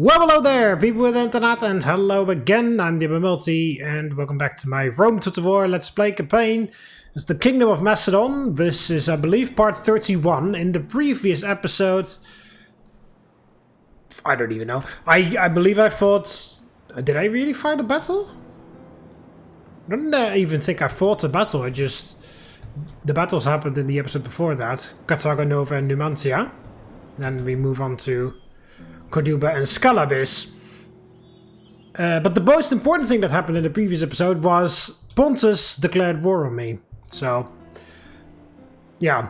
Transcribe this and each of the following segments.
Well, hello there, people with internet, and hello again. I'm TheMBmulti, and welcome back to my Rome tutorial Let's Play campaign. It's the Kingdom of Macedon. This is, I believe, part 31. In the previous episode, I don't even know. I believe I fought. Did I really fight a battle? I don't even think I fought a battle. The battles happened in the episode before that. Carthago, Nova, and Numantia. Then we move on to Corduba and Scalabis. But the most important thing that happened in the previous episode was Pontus declared war on me. So, yeah.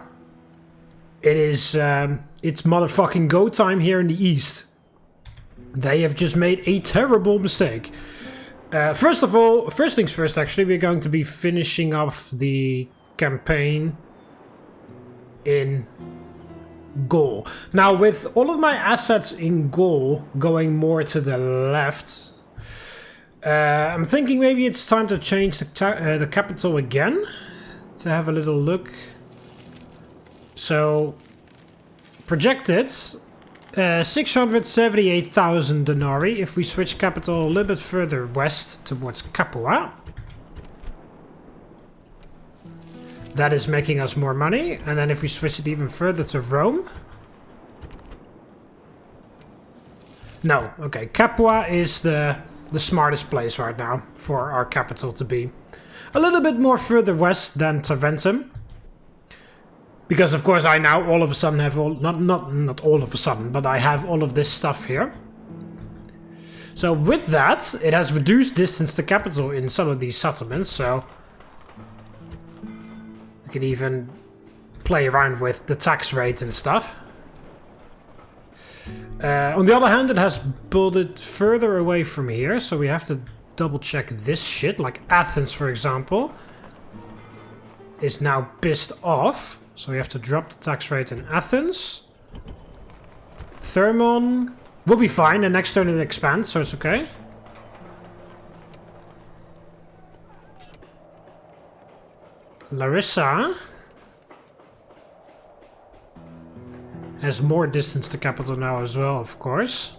It is, it's motherfucking go time here in the east. They have just made a terrible mistake. First things first, actually, we're going to be finishing off the campaign in Gaul. Now, with all of my assets in Gaul going more to the left, I'm thinking maybe it's time to change the capital again, to have a little look. So, projected 678,000 denarii if we switch capital a little bit further west towards Capua. That is making us more money. And then if we switch it even further to Rome. No, okay. Capua is the smartest place right now for our capital to be. A little bit more further west than Tarentum. Because of course I now all of a sudden have not all of a sudden, but I have all of this stuff here. So with that, it has reduced distance to capital in some of these settlements, so we can even play around with the tax rate and stuff. On the other hand, it has pulled it further away from here, so we have to double check this shit. Like Athens, for example, is now pissed off, so we have to drop the tax rate in Athens. Thermon will be fine, and next turn it expands, so it's okay. Larissa has more distance to capital now as well, of course.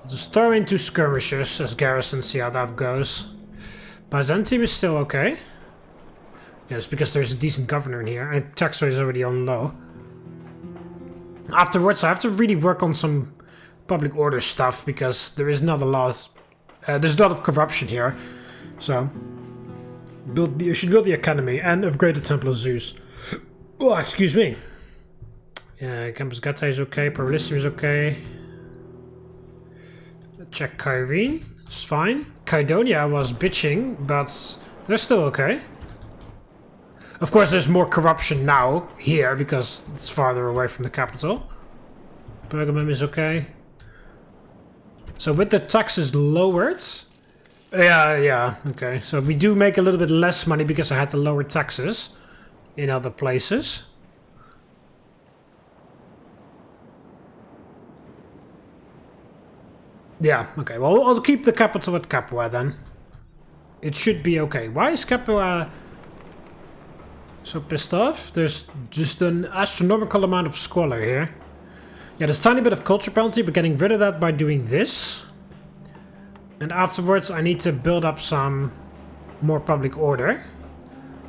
I'll just throw in 2 skirmishers as garrison, see how that goes. Byzantium is still okay. Yes, because there's a decent governor in here, and tax rate is already on low. Afterwards, I have to really work on some public order stuff, because there is not a lot. There's a lot of corruption here. So, you should build the academy and upgrade the Temple of Zeus. Oh, excuse me. Campus Gata is okay. Paralysum is okay. Check Kyrene. It's fine. Kydonia was bitching, but they're still okay. Of course, there's more corruption now here because it's farther away from the capital. Pergamum is okay. So with the taxes lowered. Yeah, okay. So we do make a little bit less money because I had to lower taxes in other places. Yeah, okay. Well, I'll keep the capital at Capua then. It should be okay. Why is Capua so pissed off? There's just an astronomical amount of squalor here. Yeah, there's a tiny bit of culture penalty, but getting rid of that by doing this. And afterwards, I need to build up some more public order.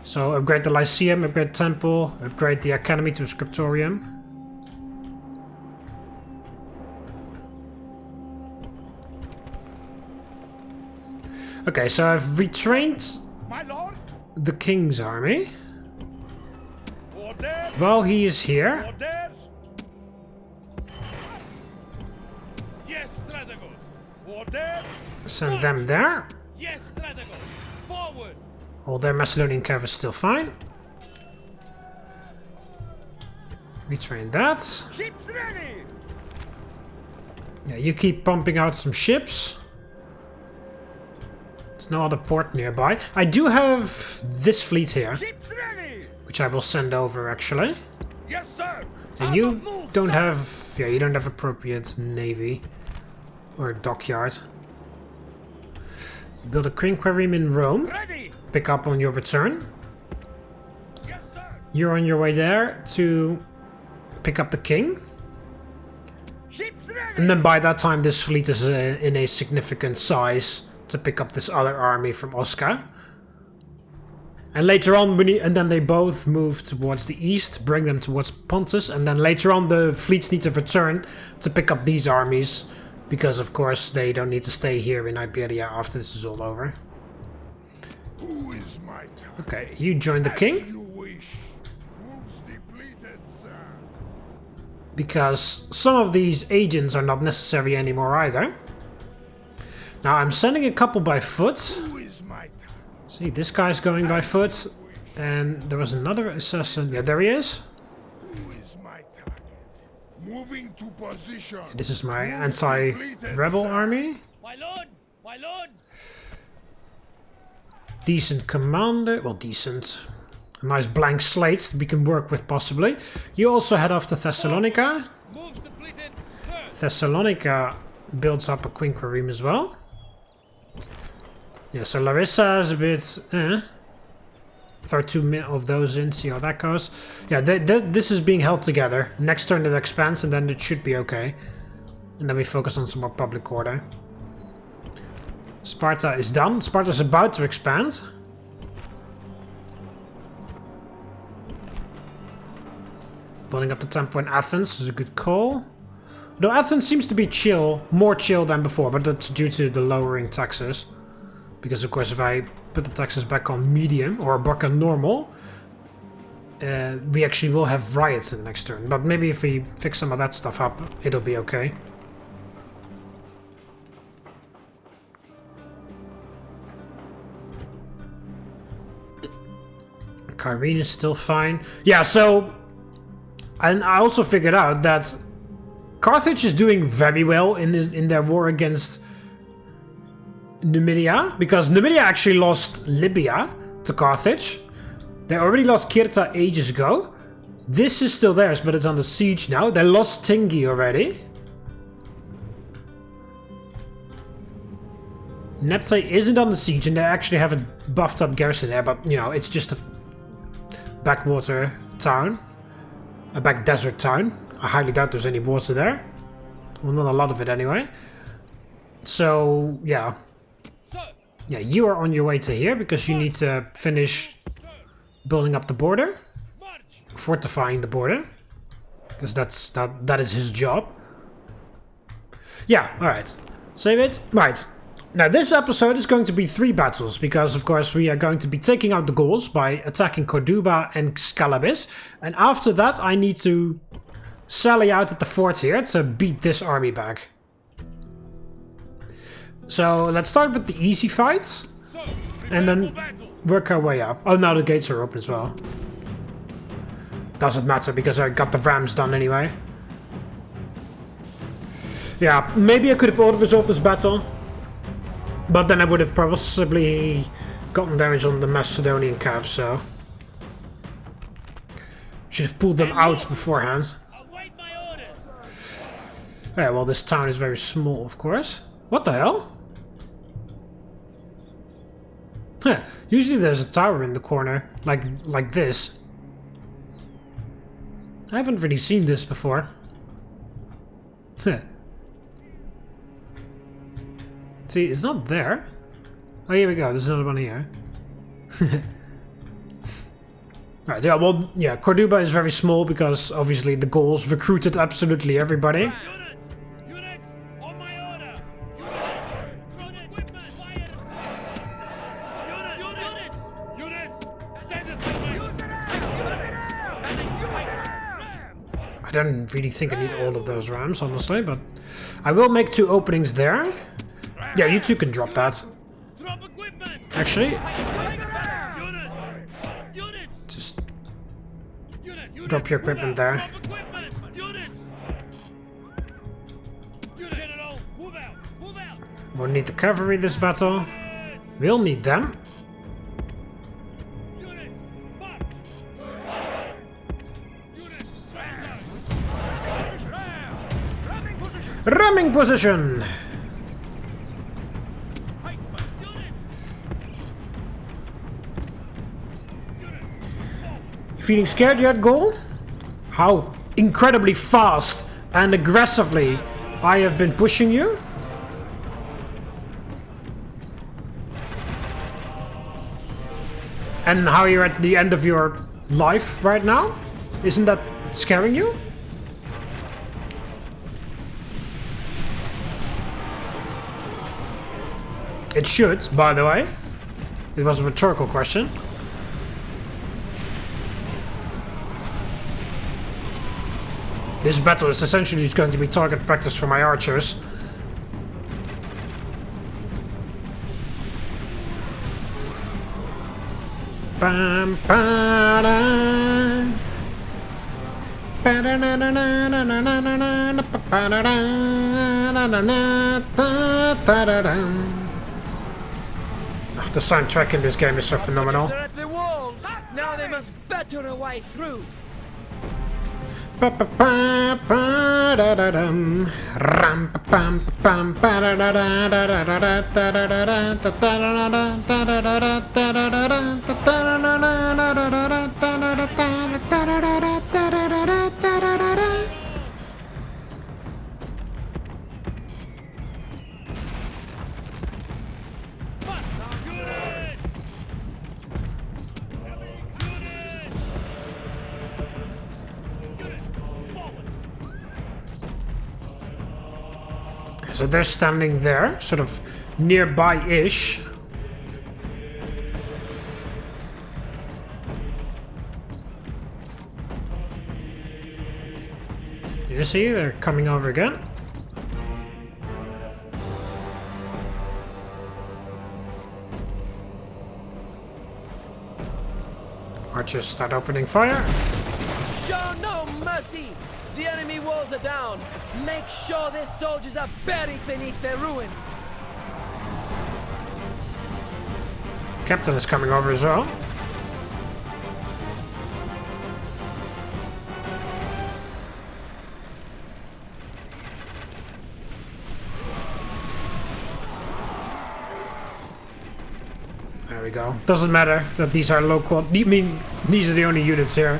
So upgrade the Lyceum, upgrade Temple, upgrade the Academy to a Scriptorium. Okay, so I've retrained the King's army. While he is here. Send them there. All their Macedonian cav is still fine. Retrain that. Yeah, you keep pumping out some ships. There's no other port nearby. I do have this fleet here, which I will send over actually. Yes, sir. And you don't have, you don't have appropriate navy or dockyard. Build a quinquereme in Rome. Ready. Pick up on your return. Yes, sir. You're on your way there to pick up the king. And then by that time this fleet is in a significant size to pick up this other army from Oscar. And later on, and then they both move towards the east, bring them towards Pontus, and then later on the fleets need to return to pick up these armies, because of course they don't need to stay here in Iberia after this is all over. Okay, you join the king. Because some of these agents are not necessary anymore either. Now I'm sending a couple by foot. See, this guy's going by foot. And there was another assassin. Yeah, there he is. Moving to position. This is my anti-rebel army. My lord! My lord! Decent commander. Well, decent. A nice blank slate we can work with, possibly. You also head off to Thessalonica. Thessalonica builds up a quinquereme as well. Yeah, so Larissa is a bit... Throw 2 of those in, see how that goes. Yeah, this is being held together. Next turn it expands and then it should be okay. And then we focus on some more public order. Sparta is done. Sparta's about to expand. Building up the tempo in Athens is a good call. Though Athens seems to be chill, more chill than before, but that's due to the lowering taxes. Because of course if I put the taxes back on medium or back on normal, we actually will have riots in the next turn. But maybe if we fix some of that stuff up, it'll be okay. Kyrene is still fine. Yeah, so... And I also figured out that Carthage is doing very well in their war against Numidia, because Numidia actually lost Libya to Carthage. They already lost Cirta ages ago. This is still theirs, but it's under siege now. They lost Tingi already. Nepte isn't under siege, and they actually have a buffed up garrison there, but you know, it's just a backwater town. A back desert town. I highly doubt there's any water there. Well, not a lot of it anyway. So, yeah. Yeah, you are on your way to here because you need to finish building up the border. Fortifying the border. Because that is his job. Yeah, alright. Save it. Right. Now this episode is going to be 3 battles, because of course we are going to be taking out the Gauls by attacking Corduba and Scalabis. And after that I need to sally out at the fort here to beat this army back. So let's start with the easy fights and then work our way up. Oh, now the gates are open as well. Doesn't matter because I got the rams done anyway. Yeah, maybe I could have auto-resolved this battle. But then I would have possibly gotten damage on the Macedonian cav, so... Should have pulled them out beforehand. Yeah, well, this town is very small, of course. What the hell? Huh, usually there's a tower in the corner, like this. I haven't really seen this before. Huh. See, it's not there. Oh, here we go. There's another one here. Right, yeah, well, yeah, Corduba is very small because obviously the Gauls recruited absolutely everybody. Units on my order. I don't really think I need all of those rams, honestly, but I will make 2 openings there. Yeah, you 2 can drop that. Actually, just drop your equipment there. We'll need the cavalry this battle. We'll need them. Ramming position! Feeling scared yet, Gaul? How incredibly fast and aggressively I have been pushing you. And how you're at the end of your life right now? Isn't that scaring you? It should, by the way. It was a rhetorical question. This battle is essentially just going to be target practice for my archers. Bam, ba-da. The soundtrack in this game is so phenomenal. They're at the walls. Now they must batter a way through. So they're standing there, sort of nearby-ish. You see, they're coming over again. Archers start opening fire. Show no mercy! The enemy walls are down. Make sure their soldiers are buried beneath their ruins. Captain is coming over as well. There we go. Doesn't matter that these are low quality. I mean, these are the only units here.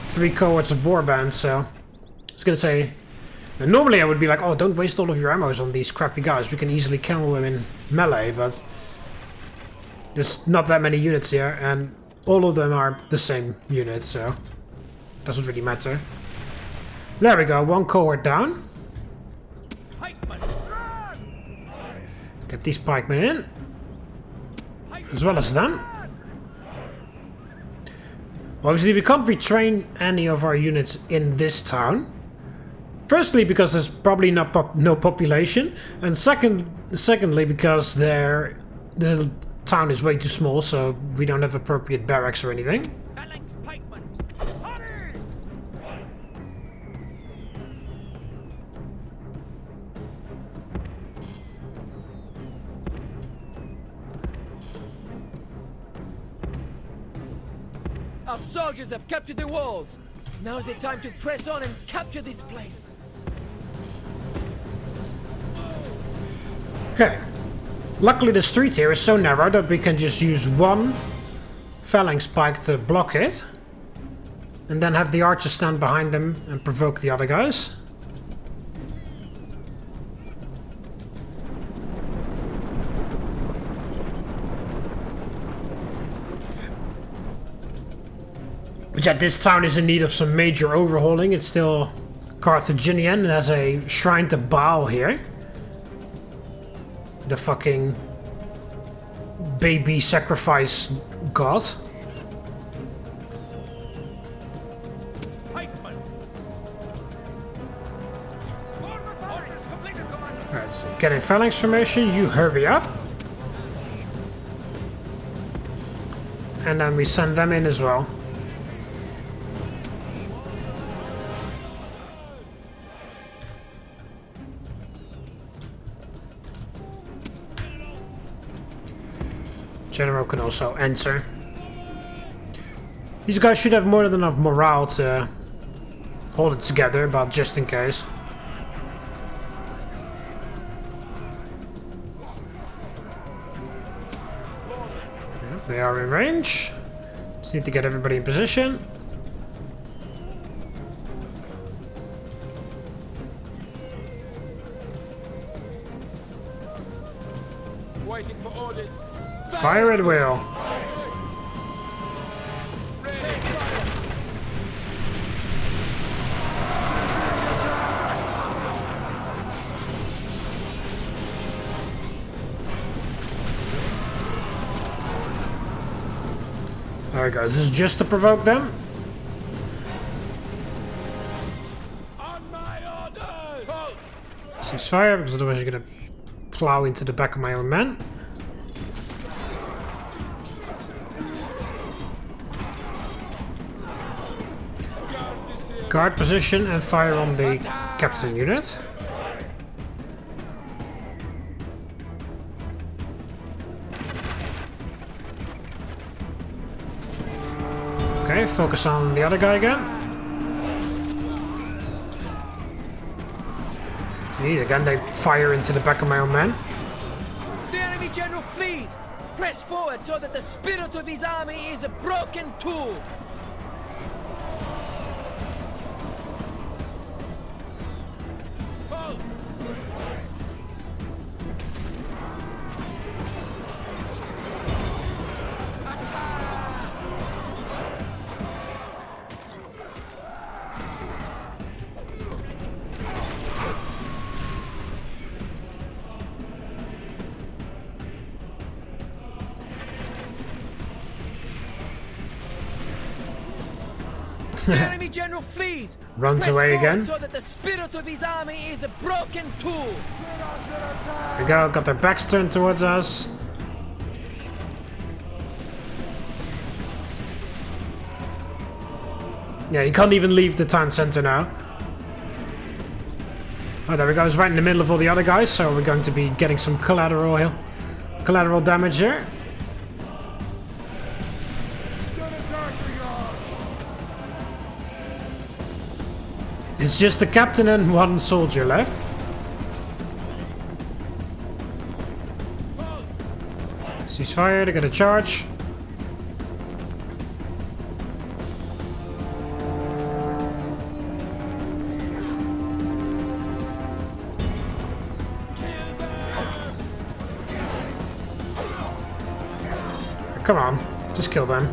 3 cohorts of warbands, so I was gonna say, normally I would be like, oh, don't waste all of your ammos on these crappy guys, we can easily kill them in melee, but there's not that many units here, and all of them are the same unit, so doesn't really matter. There we go, 1 cohort down. Get these pikemen in, as well as them. Obviously, we can't retrain any of our units in this town. Firstly, because there's probably no population, and secondly, because the town is way too small, so we don't have appropriate barracks or anything. Our soldiers have captured the walls. Now is the time to press on and capture this place. Okay. Luckily the street here is so narrow that we can just use 1 phalanx pike to block it. And then have the archers stand behind them and provoke the other guys. But yeah, this town is in need of some major overhauling. It's still Carthaginian and has a shrine to Baal here. The fucking baby sacrifice god. Alright, so getting phalanx formation, you hurry up. And then we send them in as well. General can also enter. These guys should have more than enough morale to hold it together, but just in case. Yep, they are in range. Just need to get everybody in position. Waiting for orders. Fire at will. There we go. This is just to provoke them. On my orders! Halt! Ceasefire, because otherwise you're gonna plow into the back of my own men. Guard position and fire on the captain unit. Okay, focus on the other guy again. See, again they fire into the back of my own men. The enemy general flees! Press forward so that the spirit of his army is a broken tool! Halt! The enemy general flees! Runs Press away forward again. so that the spirit of his army is a broken tool! There we go, got their backs turned towards us. Yeah, you can't even leave the town center now. Oh, there we go, it's right in the middle of all the other guys, so we're going to be getting some collateral damage here. It's just the captain and one soldier left. Ceasefire, they're gonna charge. Come on, just kill them.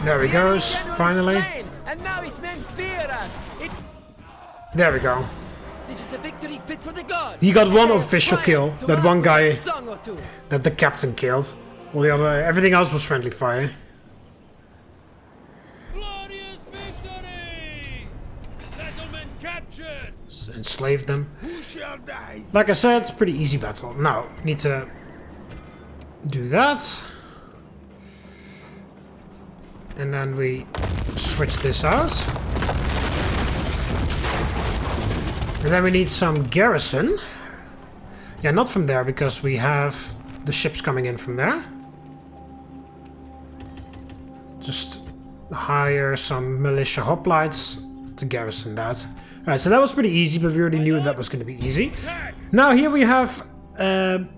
There he goes, finally. And now his men fear us. There we go. This is a victory fit for the gods. He got one They official triumph kill. to That one outwit guy a song or two. that the captain killed. All the other, everything else was friendly fire. Glorious victory! Settlement captured! Enslaved them. Who shall die? Like I said, it's a pretty easy battle. Now, need to do that. And then we switch this out. And then we need some garrison. Yeah, not from there, because we have the ships coming in from there. Just hire some militia hoplites to garrison that. Alright, so that was pretty easy, but we already knew that was going to be easy. Now here we have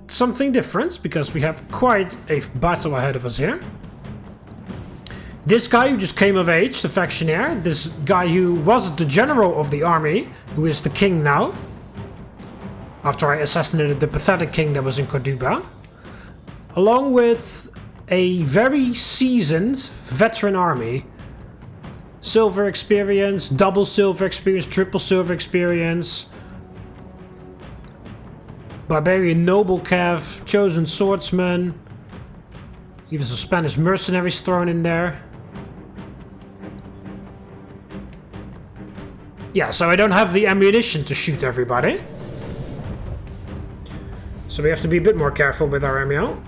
something different, because we have quite a battle ahead of us here. This guy who just came of age, the factionaire, this guy who was the general of the army, who is the king now, after I assassinated the pathetic king that was in Corduba, along with a very seasoned veteran army. Silver experience, double silver experience, triple silver experience, barbarian noble cav, chosen swordsman, even some Spanish mercenaries thrown in there. Yeah, so I don't have the ammunition to shoot everybody. So we have to be a bit more careful with our ammo.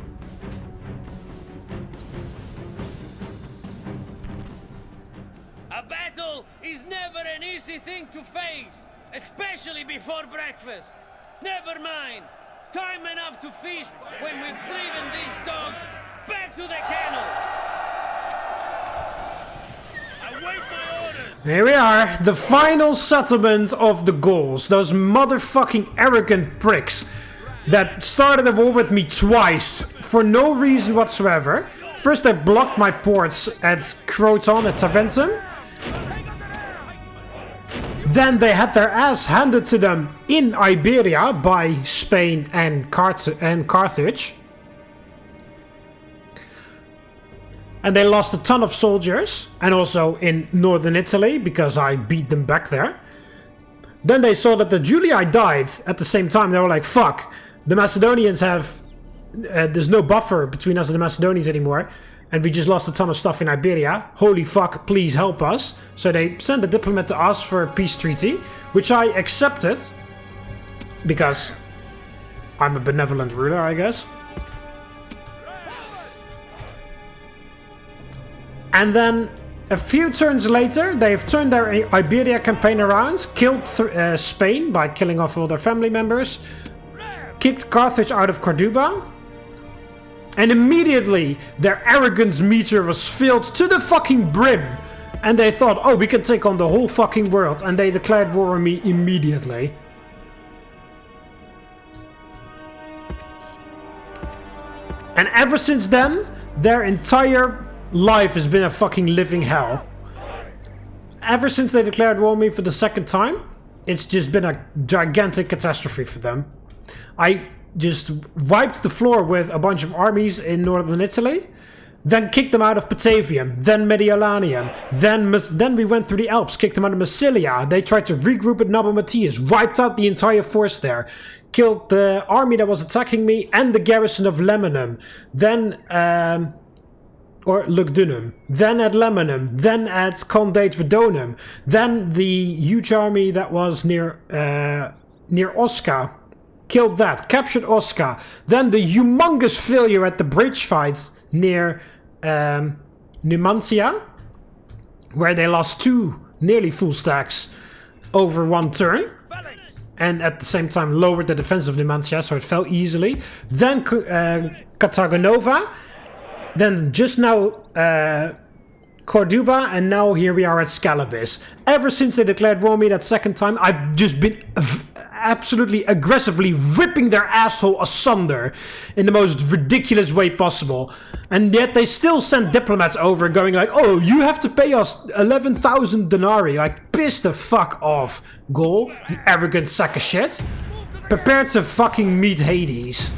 A battle is never an easy thing to face, especially before breakfast. Never mind. Time enough to feast when we've driven these dogs back to the kennel. Await my orders. Here we are, the final settlement of the Gauls. Those motherfucking arrogant pricks that started a war with me twice for no reason whatsoever. First they blocked my ports at Croton, at Taventum. Then they had their ass handed to them in Iberia by Spain and Carthage. And they lost a ton of soldiers, and also in northern Italy, because I beat them back there. Then they saw that the Julii died at the same time. They were like, fuck, the Macedonians have... there's no buffer between us and the Macedonians anymore. And we just lost a ton of stuff in Iberia. Holy fuck, please help us. So they sent a diplomat to ask for a peace treaty, which I accepted. Because I'm a benevolent ruler, I guess. And then, a few turns later, they've turned their Iberia campaign around, killed Spain by killing off all their family members, kicked Carthage out of Corduba, and immediately their arrogance meter was filled to the fucking brim. And they thought, oh, we can take on the whole fucking world, and they declared war on me immediately. And ever since then, their entire life has been a fucking living hell. Ever since they declared war on me for the second time, it's just been a gigantic catastrophe for them. I just wiped the floor with a bunch of armies in northern Italy, then kicked them out of Patavium, then Mediolanium, then we went through the Alps, kicked them out of Massilia. They tried to regroup at Nabomatius, wiped out the entire force there, killed the army that was attacking me and the garrison of Lemanum, then or Lugdunum, then at Lemanum, then at Condate Vedonum, then the huge army that was near Osca, killed that, captured Osca, then the humongous failure at the bridge fight near Numancia, where they lost 2 nearly full stacks over 1 turn, and at the same time lowered the defense of Numancia, so it fell easily, then Cartagonova, then just now Corduba, and now here we are at Scalabis. Ever since they declared war on me that second time, I've just been absolutely aggressively ripping their asshole asunder in the most ridiculous way possible. And yet they still send diplomats over going like, oh, you have to pay us 11,000 denarii. Like, piss the fuck off, Gaul, you arrogant sack of shit. Prepare to fucking meet Hades,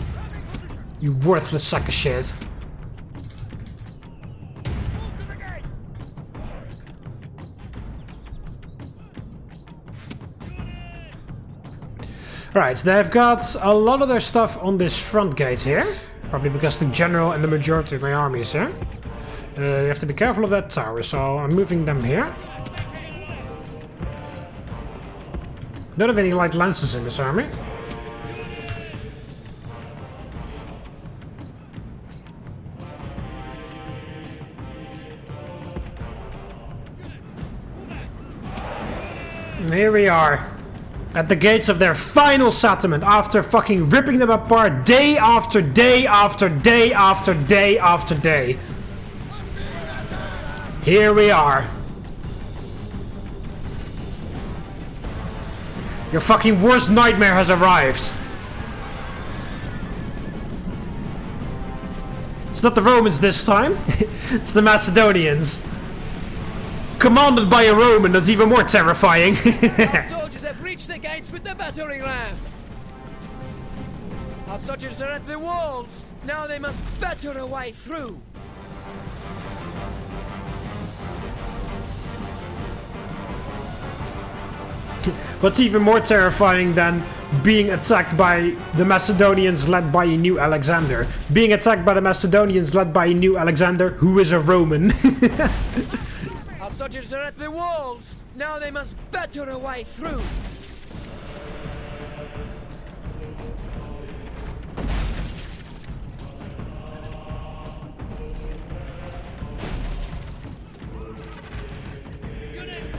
you worthless sack of shit. Right, they've got a lot of their stuff on this front gate here. Probably because the general and the majority of my army is here. You have to be careful of that tower, so I'm moving them here. Don't have any light lances in this army. And here we are. At the gates of their final settlement, after fucking ripping them apart day after day after day after day after day. Here we are. Your fucking worst nightmare has arrived. It's not the Romans this time. It's the Macedonians. Commanded by a Roman, that's even more terrifying. Reach the gates with the battering ram. Our soldiers are at the walls. Now they must batter a way through. What's even more terrifying than being attacked by the Macedonians led by anew Alexander? Being attacked by the Macedonians led by anew Alexander, who is a Roman. Our soldiers are at the walls. Now they must batter a way through.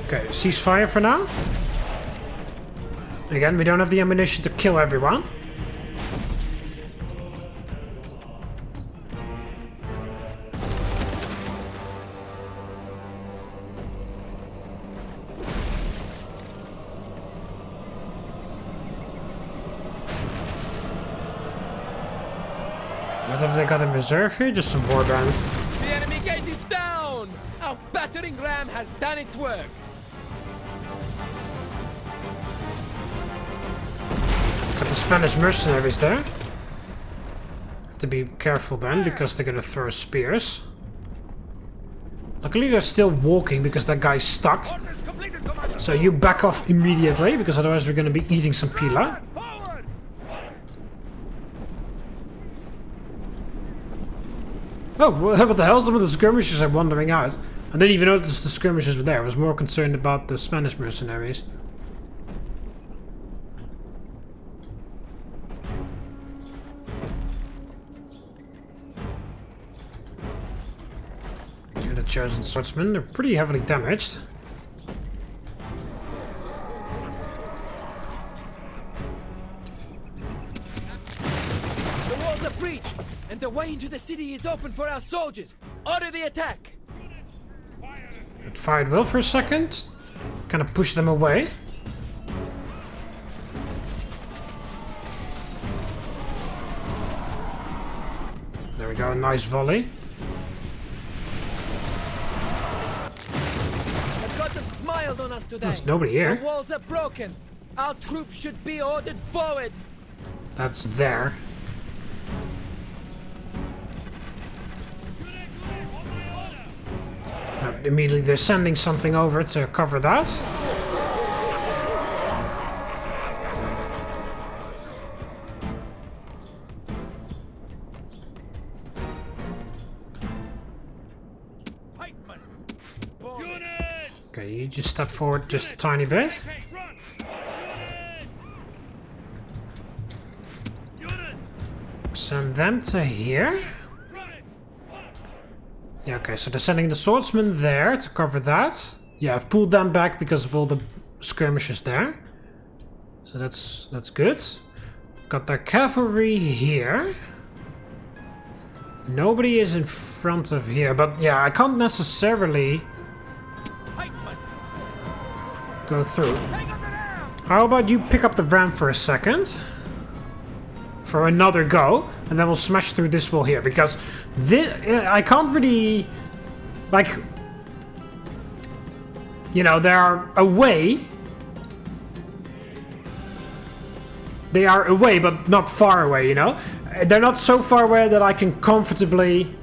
Okay, ceasefire for now. Again, we don't have the ammunition to kill everyone. What have they got in reserve here? Just some warband. The enemy gate is down! Our battering ram has done its work! Got the Spanish mercenaries there. Have to be careful then, because they're gonna throw spears. Luckily they're still walking because that guy's stuck. So you back off immediately, because otherwise we're gonna be eating some pila. Oh, what the hell? Some of the skirmishers are wandering out. I didn't even notice the skirmishers were there. I was more concerned about the Spanish mercenaries. Here the chosen swordsmen. They're pretty heavily damaged. The walls are breached, and the way into the city is open for our soldiers. Order the attack! It fired well for a second. Kind of pushed them away. There we go, a nice volley. The gods have smiled on us today. There's nobody here. The walls are broken. Our troops should be ordered forward. That's there. Immediately they're sending something over to cover that. Okay, you just step forward just a tiny bit. Send them to here. Yeah, okay, so they're sending the swordsmen there to cover that. Yeah, I've pulled them back because of all the skirmishes there. So that's good. Got their cavalry here. Nobody is in front of here, but yeah, I can't necessarily go through. How about you pick up the ram for a second? For another go, and then we'll smash through this wall here, because this, I can't really, like, you know, they are away, but not far away, you know? They're not so far away that I can comfortably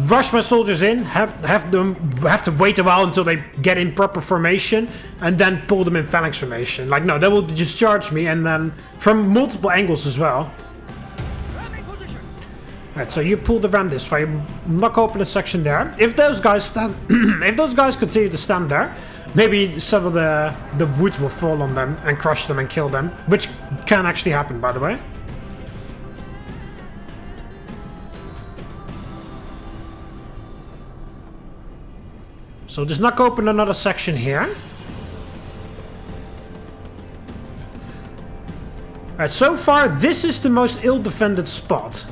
rush my soldiers in, have to wait a while until they get in proper formation, and then pull them in phalanx formation. Like, no, they will just charge me, and then from multiple angles as well. Alright, so you pull the ram this way, knock open a section there. If those guys stand, if those guys continue to stand there, maybe some of the wood will fall on them and crush them and kill them, which can actually happen, by the way. So just knock open another section here. Alright, so far this is the most ill-defended spot.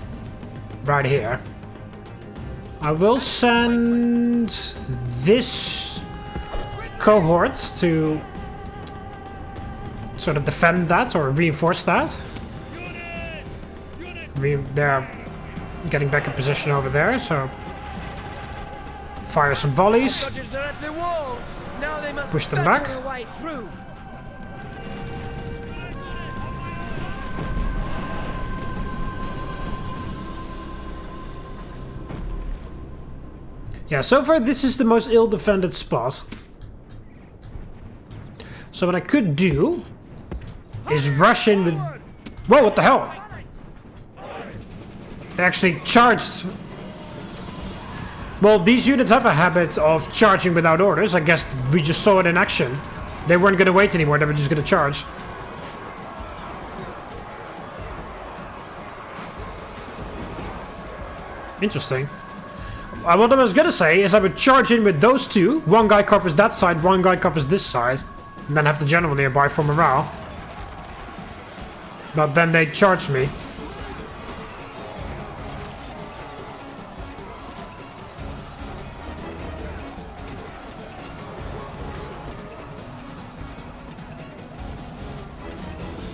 Right here. I will send this cohort to sort of defend that or reinforce that. They're getting back in position over there, so fire some volleys. Push them back. Yeah, so far this is the most ill-defended spot. So what I could do is rush in with... Whoa, what the hell? They actually charged... Well, these units have a habit of charging without orders. I guess we just saw it in action. They weren't going to wait anymore, they were just going to charge. Interesting. What I was going to say is I would charge in with those two. One guy covers that side, one guy covers this side. And then have the general nearby for morale. But then they charged me.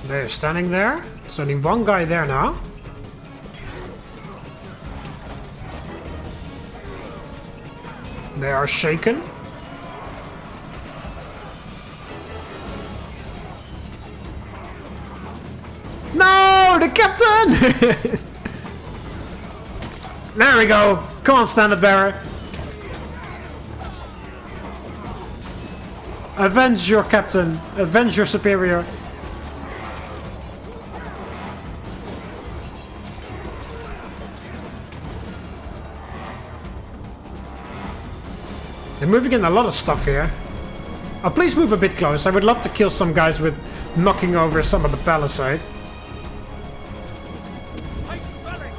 They're standing there. There's only one guy there now. They are shaken. No, the captain! There we go. Come on, standard bearer. Avenge your captain. Avenge your superior. They're moving in a lot of stuff here. Oh, please move a bit close. I would love to kill some guys with knocking over some of the palisade.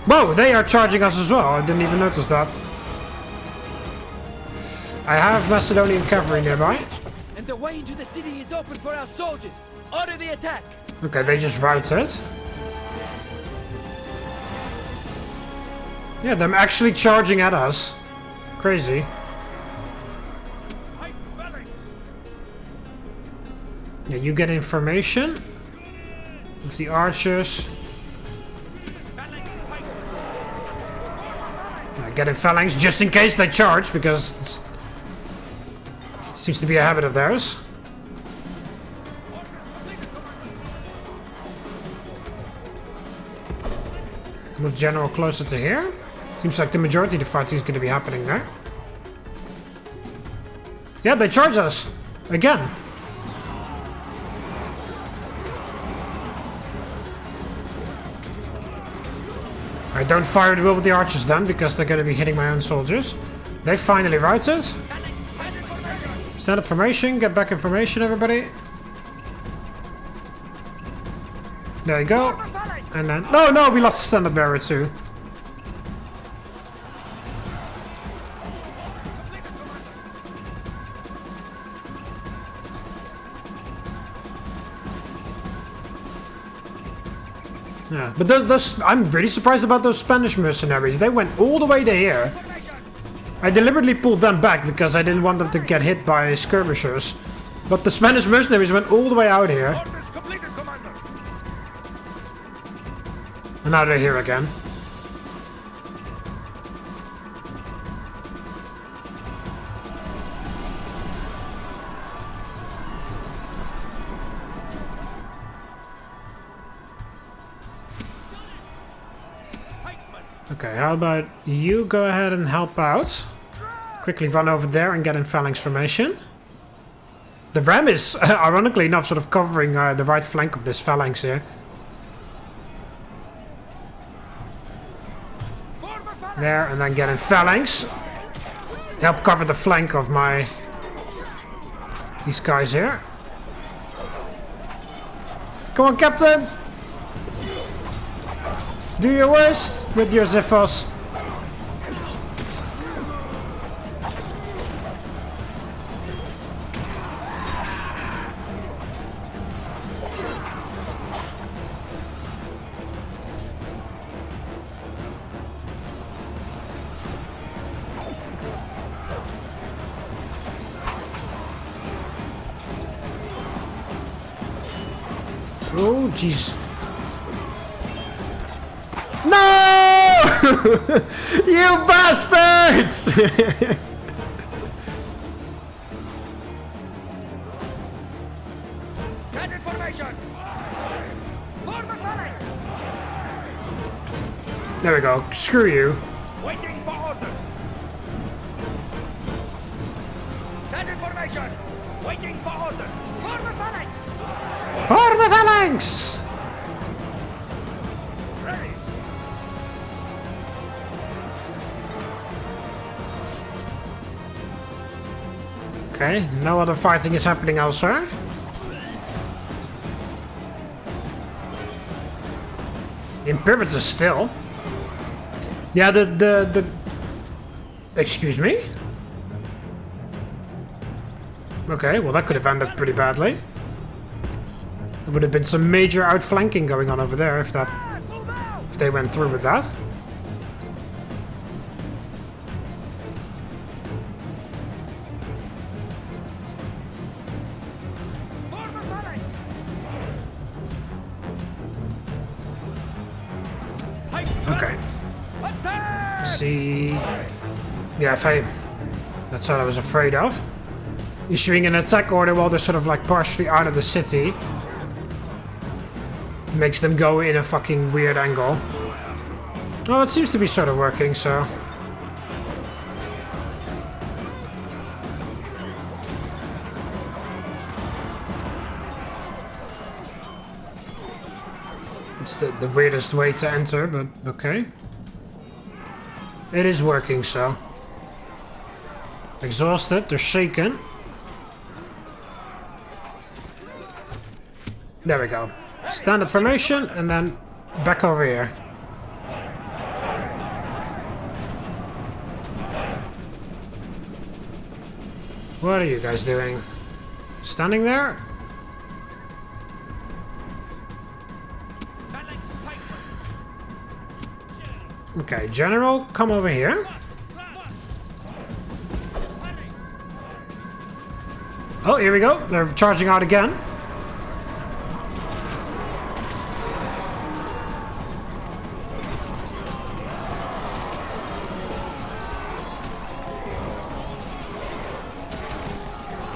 Whoa, they are charging us as well. I didn't even notice that. I have Macedonian cavalry nearby. And the way into the city is open for our soldiers. Order the attack. Okay, they just routed. Yeah, them actually charging at us. Crazy. Yeah, you get information with the archers. Getting phalanx just in case they charge, because it seems to be a habit of theirs. Move general closer to here. Seems like the majority of the fighting is going to be happening there. Yeah, they charge us again. I don't fire the will with the archers then, because they're going to be hitting my own soldiers. They finally routed. Standard formation, get back information, everybody. There you go. And then... No, we lost the standard bearer too. Yeah, but those, I'm really surprised about those Spanish mercenaries. They went all the way to here. I deliberately pulled them back because I didn't want them to get hit by skirmishers. But the Spanish mercenaries went all the way out here. And now they're here again. Okay, how about you go ahead and help out? Quickly run over there and get in phalanx formation. The ram is, ironically enough, sort of covering the right flank of this phalanx here. There, and then get in phalanx. Help cover the flank of these guys here. Come on, Captain! Do your worst with your Ziphos. Oh, jeez. No! You bastards! Standard formation! Form a phalanx! There we go. Screw you. Waiting for orders! Standard formation! Waiting for orders! Form a phalanx! Form a phalanx! Ready! Okay, no other fighting is happening elsewhere. Imperator still. Yeah, the excuse me? Okay, well that could have ended pretty badly. There would have been some major outflanking going on over there if they went through with that. Okay. See. Yeah, That's what I was afraid of. Issuing an attack order while they're sort of like partially out of the city makes them go in a fucking weird angle. Oh, it seems to be sort of working, so... It's the weirdest way to enter, but okay. It is working, so. Exhausted, they're shaken. There we go. Standard formation, and then back over here. What are you guys doing? Standing there? Okay, General, come over here. Oh, here we go. They're charging out again.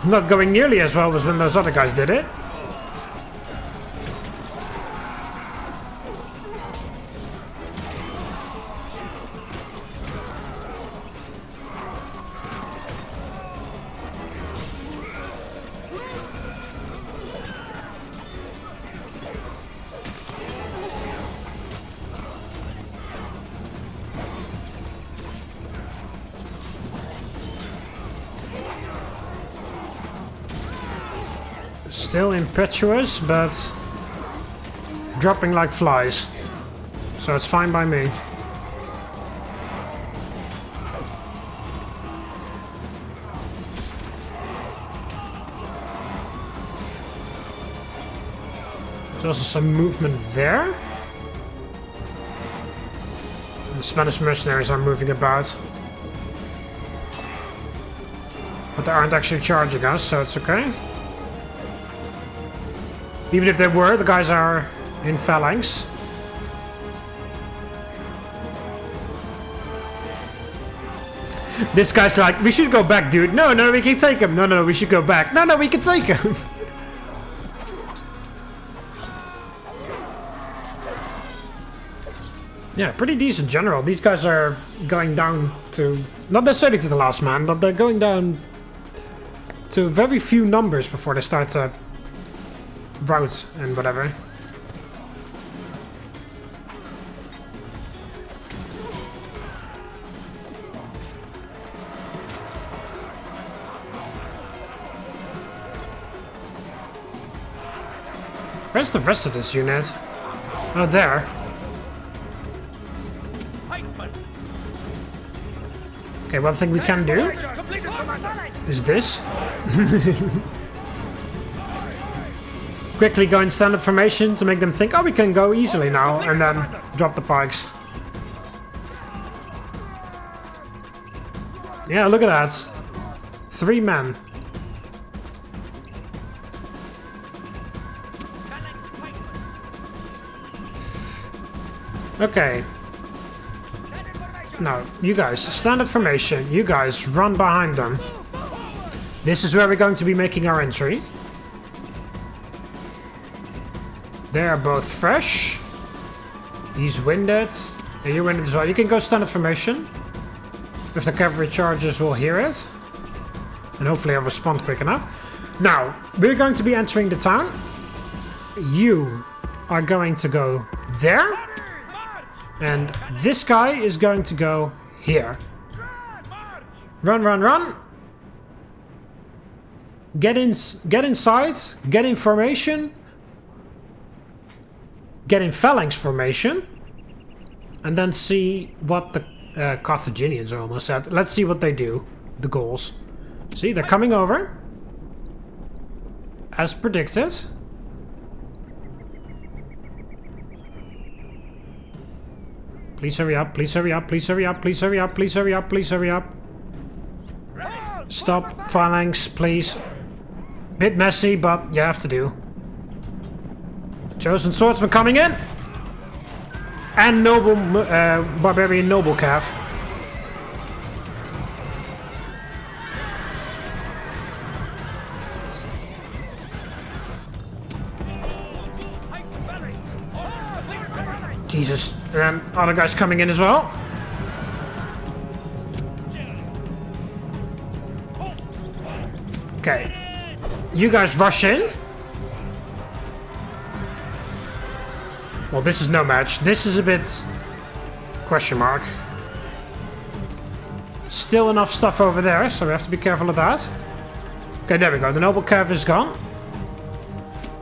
Not going nearly as well as when those other guys did it. Still impetuous, but dropping like flies. So it's fine by me. There's also some movement there. The Spanish mercenaries are moving about. But they aren't actually charging us, so it's okay. Even if they were, the guys are in phalanx. This guy's like, we should go back, dude. No, no, we can take him. No, no, we should go back. No, no, we can take him. Yeah, pretty decent general. These guys are going down to, not necessarily to the last man, but they're going down to very few numbers before they start to route and whatever. Where's the rest of this unit? Oh, there. Okay, one thing we can do is this. Quickly go in standard formation to make them think, oh, we can go easily now, and then drop the pikes. Yeah, look at that. 3 men. Okay. No, you guys, standard formation. You guys, run behind them. This is where we're going to be making our entry. They are both fresh. He's winded. And you're winded as well. You can go standard formation. If the cavalry charges, will hear it. And hopefully I'll respond quick enough. Now, we're going to be entering the town. You are going to go there. And this guy is going to go here. Run, run, run. Get inside. Get in formation. Get in phalanx formation. And then see what the Carthaginians are almost at. Let's see what they do. The Gauls. See, they're coming over. As predicted. Please hurry up, please hurry up, please hurry up, please hurry up, please hurry up, please hurry up. Stop, phalanx, please. Bit messy, but you have to do. Chosen swordsman coming in. And noble, barbarian noble cav. Jesus. And other guys coming in as well. Okay. You guys rush in. Well, this is no match. This is a bit... question mark. Still enough stuff over there, so we have to be careful of that. Okay, there we go. The Noble Cav is gone.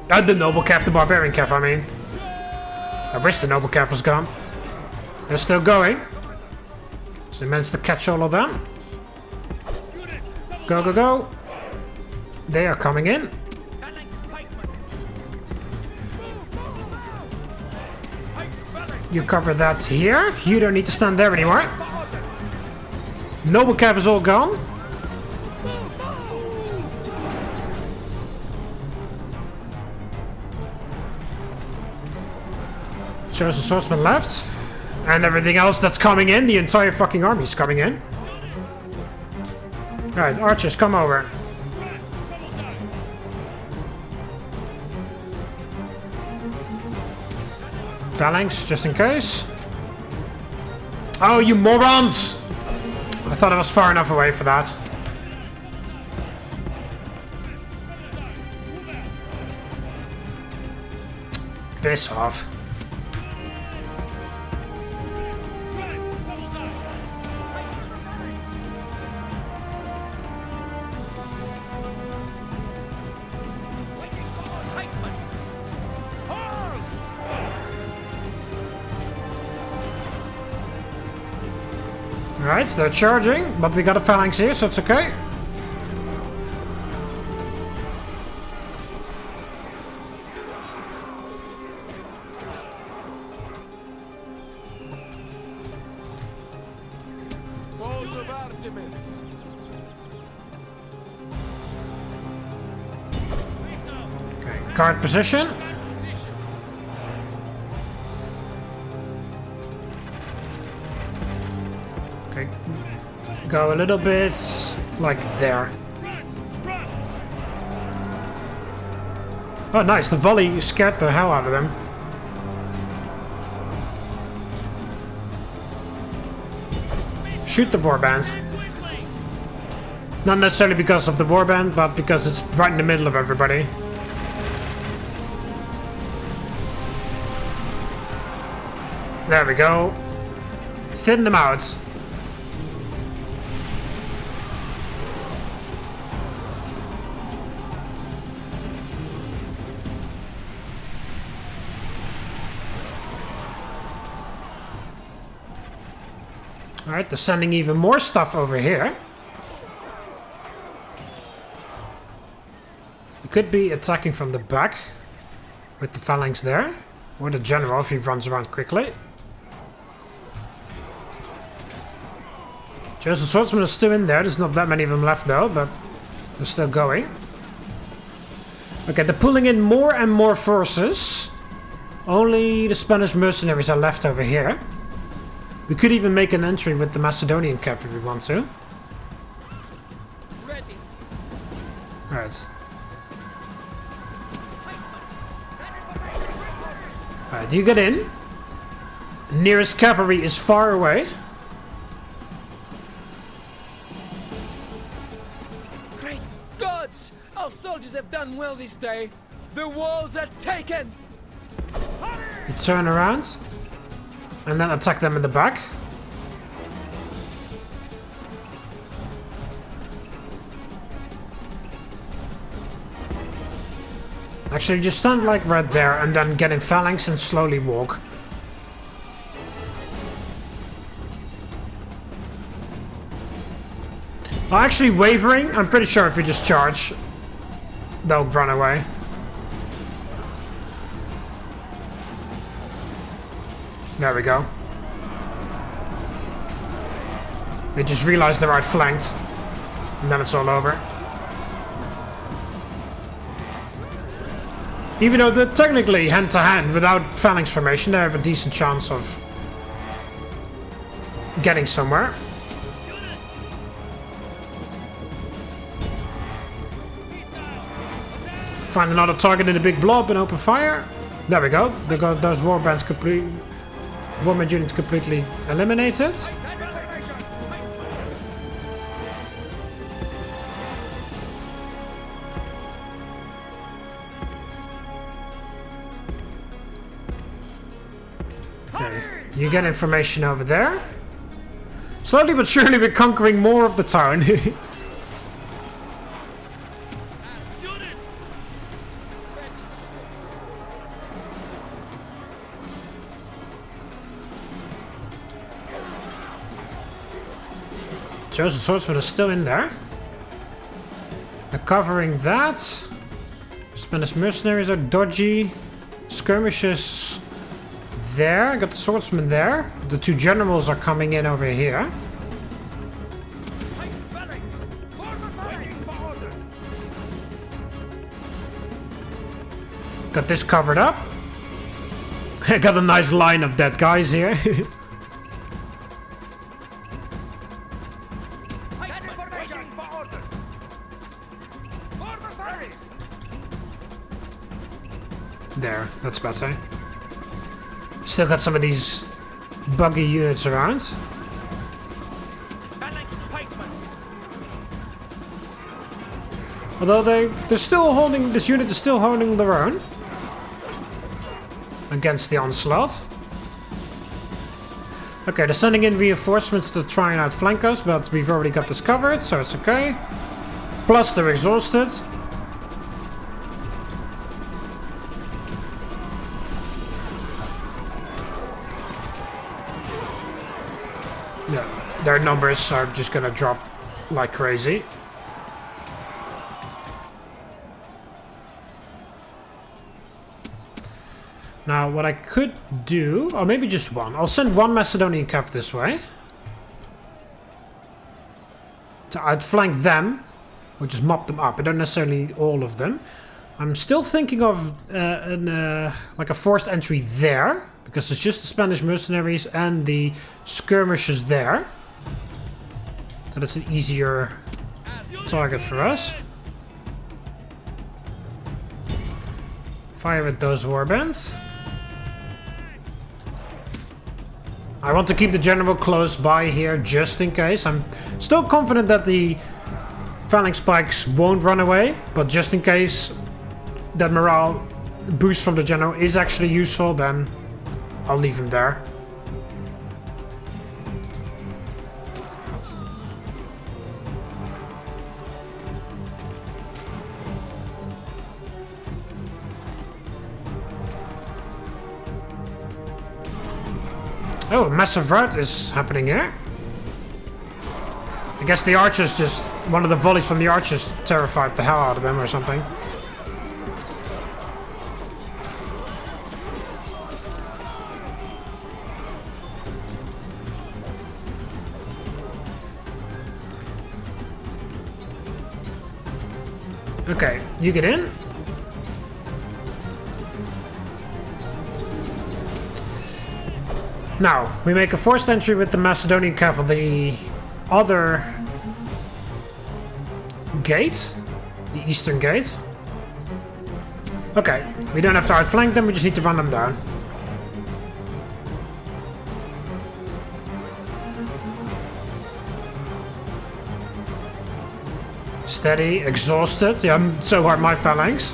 The Noble Cav, the Barbarian Cav, I mean. I wish the Noble Cav was gone. They're still going. So he managed to catch all of them. Go, go, go. They are coming in. You cover that here. You don't need to stand there anymore. Noble Cav is all gone. Chosen Swordsman left. And everything else that's coming in. The entire fucking army is coming in. Alright, archers, come over. Phalanx, just in case. Oh, you morons! I thought I was far enough away for that. Piss off. Alright, they're charging, but we got a phalanx here, so it's okay. Okay, guard position. Okay, go a little bit like there. Oh, nice. The volley scared the hell out of them. Shoot the warband. Not necessarily because of the warband, but because it's right in the middle of everybody. There we go. Thin them out. Alright, they're sending even more stuff over here. He could be attacking from the back with the phalanx there. Or the general if he runs around quickly. Chosen Swordsman is still in there. There's not that many of them left though, but they're still going. Okay, they're pulling in more and more forces. Only the Spanish mercenaries are left over here. We could even make an entry with the Macedonian Campaign if we want to. Alright. Alright, you get in. Nearest cavalry is far away. Great gods! Our soldiers have done well this day. The walls are taken! You turn around. And then attack them in the back. Actually, just stand like right there and then get in phalanx and slowly walk. Well, actually, wavering, I'm pretty sure if you just charge, they'll run away. There we go. They just realized they're outflanked. And then it's all over. Even though they're technically hand-to-hand without phalanx formation, they have a decent chance of getting somewhere. Find another target in the big blob and open fire. There we go. They got those warbands Warman unit completely eliminated. Standard formation. Okay, you get information over there. Slowly but surely we're conquering more of the town. Chosen Swordsman is still in there. They're covering that. Spanish mercenaries are dodgy. Skirmishes there. Got the swordsman there. The two generals are coming in over here. Waiting for orders. Got this covered up. I got a nice line of dead guys here. Standard formation. Waiting for orders. Former ferries. There, that's better. Still got some of these buggy units around. Phalanx pikemen. Although they're still holding, this unit is still holding their own against the onslaught. Okay, they're sending in reinforcements to try and outflank us, but we've already got this covered, so it's okay. Plus they're exhausted. Yeah, their numbers are just gonna drop like crazy. Now, what I could do, or maybe just one. I'll send one Macedonian cav this way to outflank them, or just mop them up. I don't necessarily need all of them. I'm still thinking of like a forced entry there, because it's just the Spanish mercenaries and the skirmishers there. So that's an easier target for us. Fire with those warbands. I want to keep the general close by here just in case. I'm still confident that the phalanx spikes won't run away, but just in case that morale boost from the general is actually useful, then I'll leave him there. Oh, a massive rout is happening here. I guess the archers just... one of the volleys from the archers terrified the hell out of them or something. Okay, you get in. Now, we make a forced entry with the Macedonian cavalry, the other gate, the eastern gate. Okay, we don't have to outflank them, we just need to run them down. Steady, exhausted. Yeah, so are my phalanx.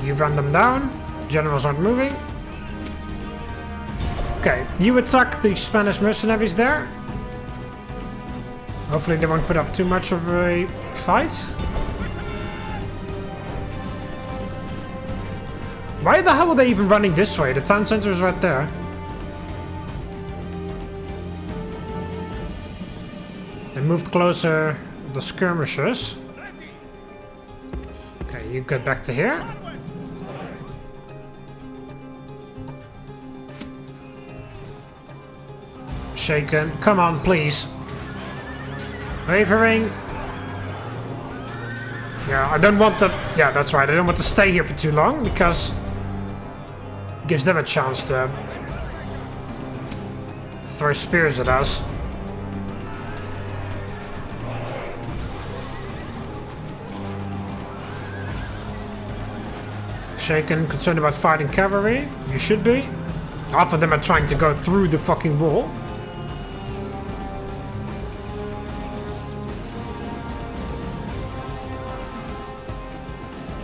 You run them down. Generals aren't moving. Okay, you attack the Spanish mercenaries there. Hopefully they won't put up too much of a fight. Why the hell are they even running this way? The town center is right there. They moved closer, the skirmishers. Okay, you get back to here. Shaken. Come on, please. Wavering. Yeah, I don't want them... yeah, that's right. I don't want to stay here for too long, because... it gives them a chance to... throw spears at us. Shaken, concerned about fighting cavalry. You should be. Half of them are trying to go through the fucking wall.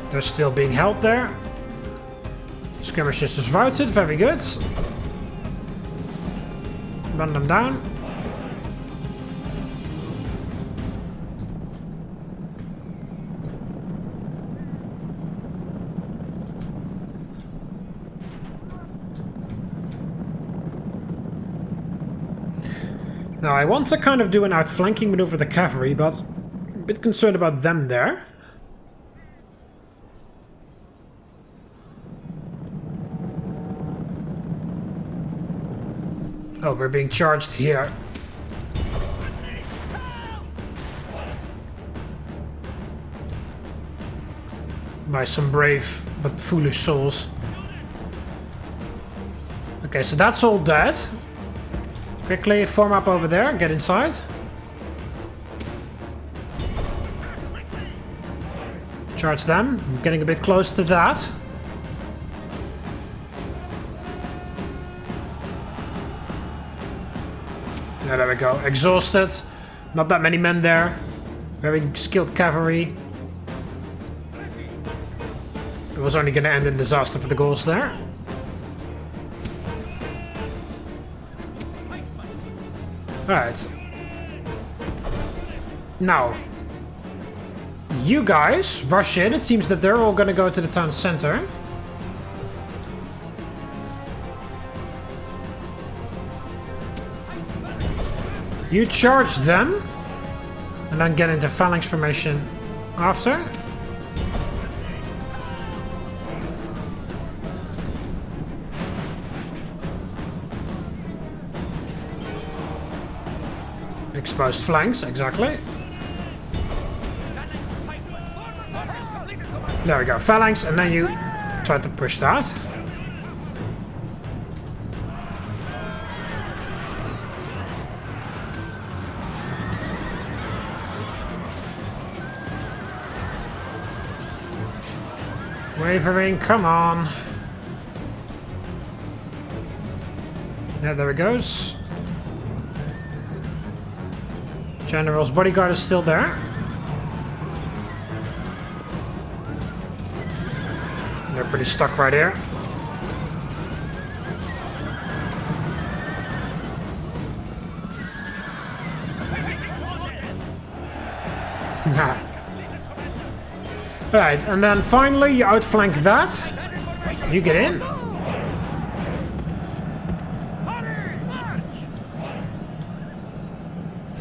They're still being held there. Skirmishers is routed, very good. Run them down. Now I want to kind of do an outflanking maneuver with the cavalry, but I'm a bit concerned about them there. Oh, we're being charged here. By some brave but foolish souls. Okay, so that's all dead. Quickly form up over there, get inside. Charge them. I'm getting a bit close to that. Yeah, there we go. Exhausted. Not that many men there. Very skilled cavalry. It was only going to end in disaster for the Gauls there. Alright. Now, you guys rush in. It seems that they're all going to go to the town center. You charge them. And then get into phalanx formation after. Exposed flanks, exactly. There we go, phalanx, and then you try to push that. Wavering, come on. Yeah, there it goes. General's bodyguard is still there. They're pretty stuck right here. Alright, and then finally you outflank that. You get in.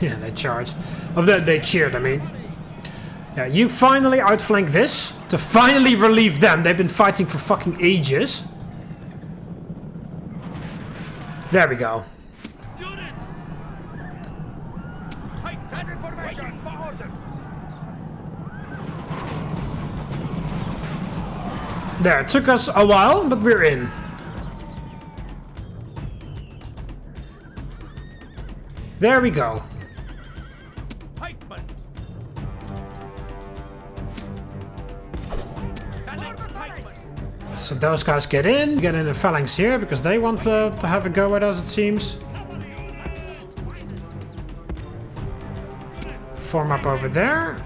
Yeah, they charged. Of that, they cheered, I mean. Yeah, you finally outflank this to finally relieve them. They've been fighting for fucking ages. There we go. There, it took us a while, but we're in. There we go. So those guys get in a phalanx here, because they want to have a go at us, it seems. Form up over there.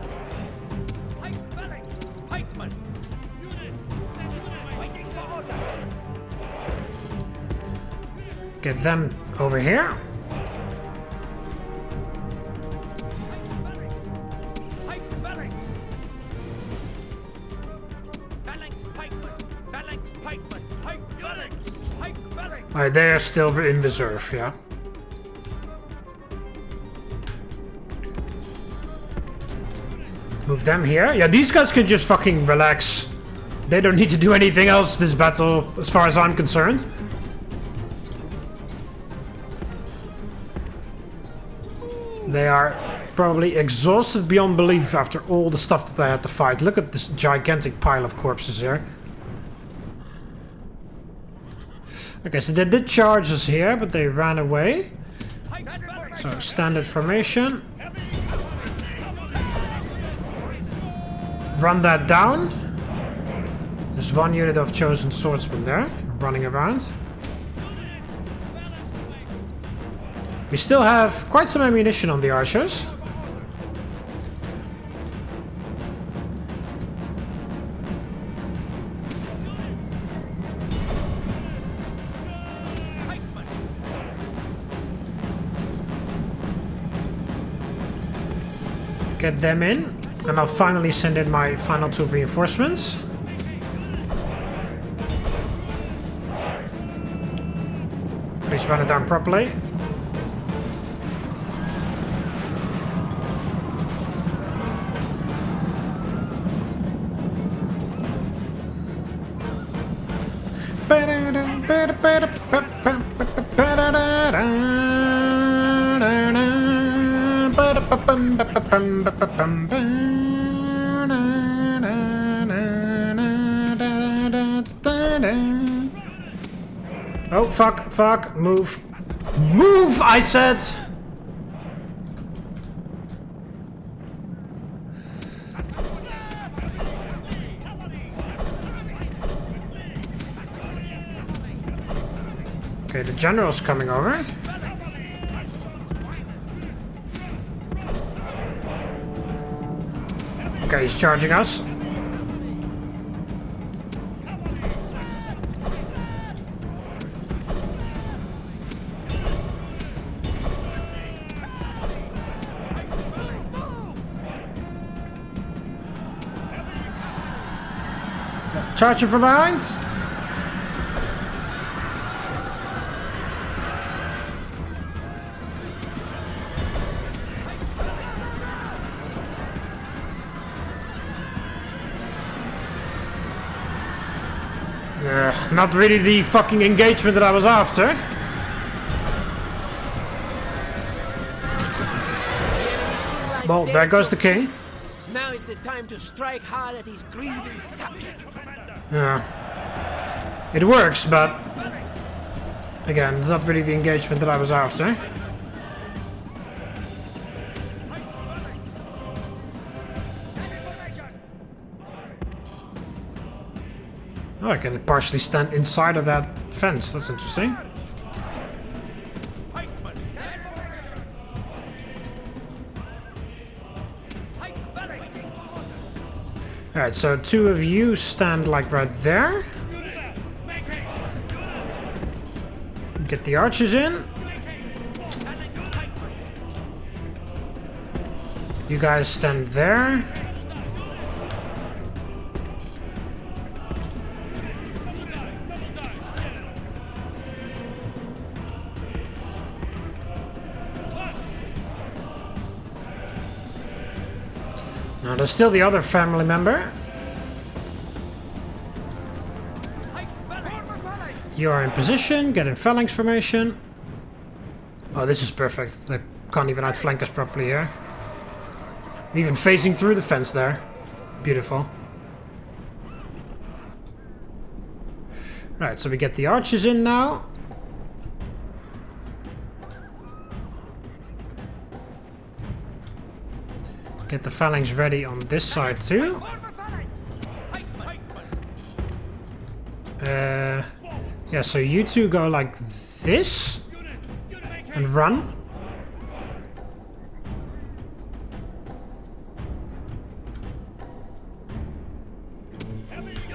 Get them over here. Alright, they are still in reserve, yeah. Move them here. Yeah, these guys can just fucking relax. They don't need to do anything else this battle, as far as I'm concerned. They are probably exhausted beyond belief after all the stuff that they had to fight. Look at this gigantic pile of corpses here. Okay, so they did charge us here, but they ran away. So, standard formation. Run that down. There's one unit of chosen swordsmen there, running around. We still have quite some ammunition on the archers. Get them in, and I'll finally send in my final 2 reinforcements. Please run it down properly. Oh, fuck, move. Move, I said! Okay, the general's coming over. Okay, he's charging us. Charging from behind. Not really the fucking engagement that I was after. Well, there goes the king. Now is the time to strike hard at his grieving subjects. Yeah. It works, but again, it's not really the engagement that I was after. Oh, I can partially stand inside of that fence. That's interesting. Alright, so 2 of you stand like right there. Get the archers in. You guys stand there. Now there's still the other family member. You are in position, get in phalanx formation. Oh, this is perfect. They can't even outflank us properly here. Even facing through the fence there. Beautiful. Right, so we get the archers in now. Get the phalanx ready on this side too. Yeah, so you 2 go like this and run.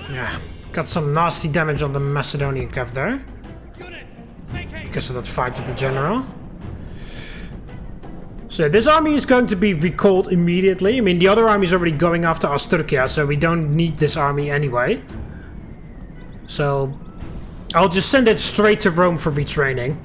Yeah, got some nasty damage on the Macedonian cav there because of that fight with the general. So this army is going to be recalled immediately. I mean, the other army is already going after Asturkia, so we don't need this army anyway. So I'll just send it straight to Rome for retraining.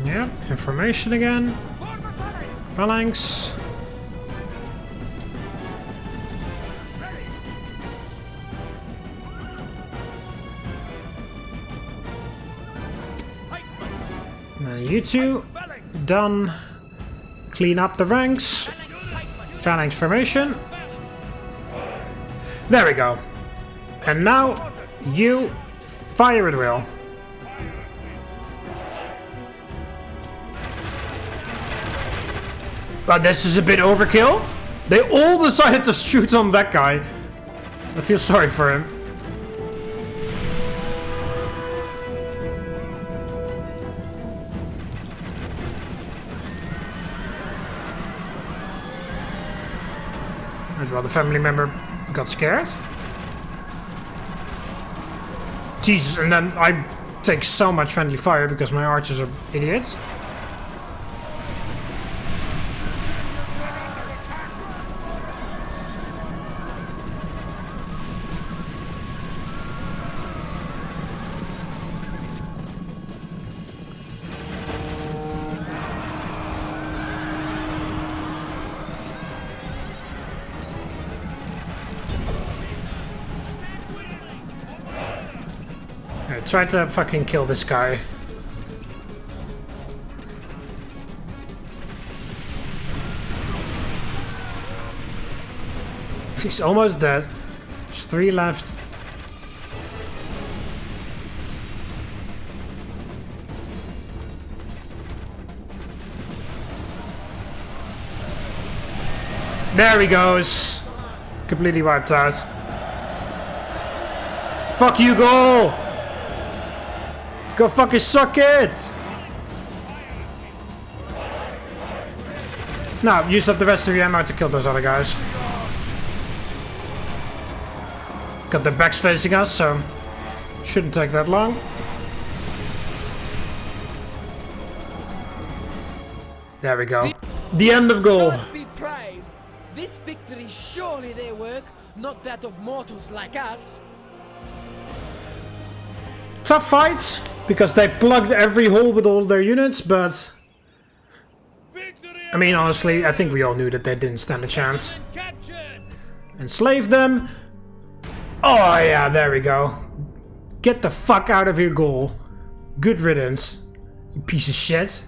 Yeah, information again. Phalanx. Now you 2 Done. Clean up the ranks. Phalanx formation. There we go. And now you fire at will. But this is a bit overkill. They all decided to shoot on that guy. I feel sorry for him. And well, the family member got scared. Jesus, and then I take so much friendly fire because my archers are idiots. Try to fucking kill this guy. He's almost dead. There's 3 left. There he goes. Completely wiped out. Fuck you, Gaul! Go fucking suck it! Now, use up the rest of your ammo to kill those other guys. Got their backs facing us, so shouldn't take that long. There we go. The end of Gaul. God be praised. This victory is surely their work, not that of mortals like us. Tough fight, because they plugged every hole with all their units, but I mean, honestly, I think we all knew that they didn't stand a chance. Enslave them. Oh yeah, there we go. Get the fuck out of here, Gaul. Good riddance, you piece of shit.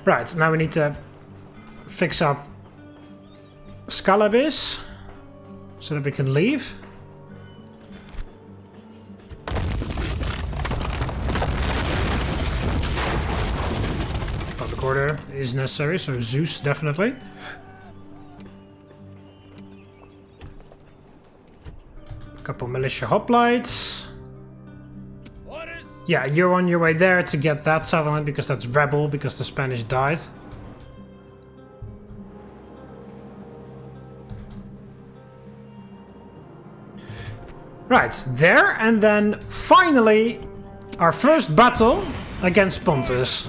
Right, now we need to fix up Scalabis so that we can leave. Public order is necessary, so Zeus definitely. A couple militia hoplites. Yeah, you're on your way there to get that settlement because that's rebel, because the Spanish died. Right, there, and then finally our first battle against Pontus.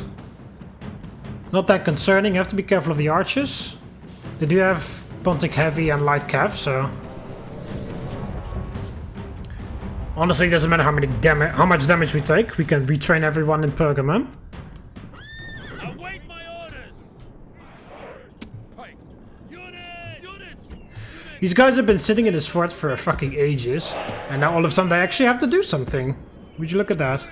Not that concerning, you have to be careful of the archers. They do have Pontic heavy and light cav, so honestly, it doesn't matter how much damage we take. We can retrain everyone in Pergamum. Await my orders. Units. These guys have been sitting in this fort for fucking ages, and now all of a sudden they actually have to do something. Would you look at that?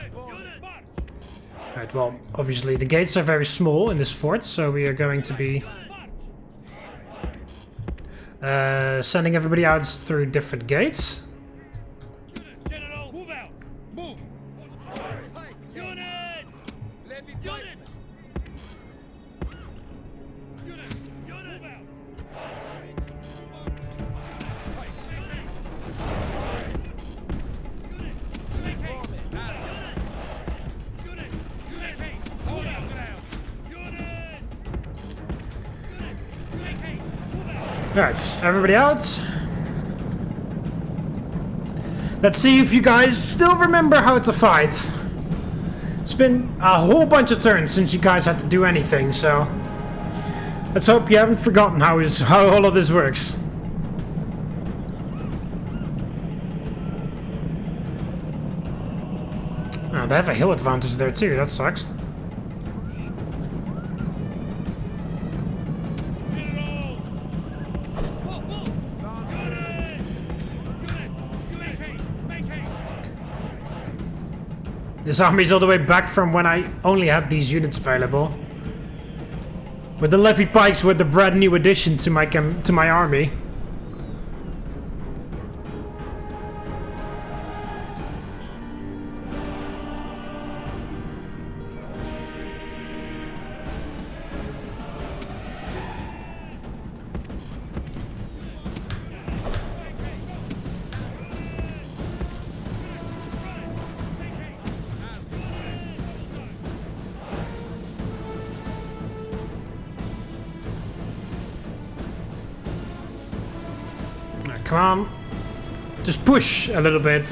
Right, well, obviously the gates are very small in this fort, so we are going to be sending everybody out through different gates. Alright, everybody out. Let's see if you guys still remember how to fight. It's been a whole bunch of turns since you guys had to do anything, so let's hope you haven't forgotten how all of this works. Oh, they have a hill advantage there too, that sucks. This army's all the way back from when I only had these units available. But the levy pikes were the brand new addition to my army. Come on. Just push a little bit.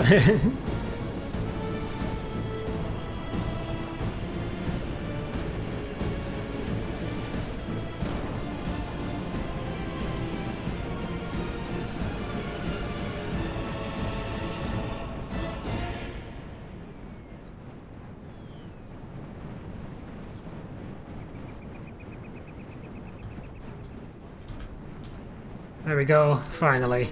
There we go, finally.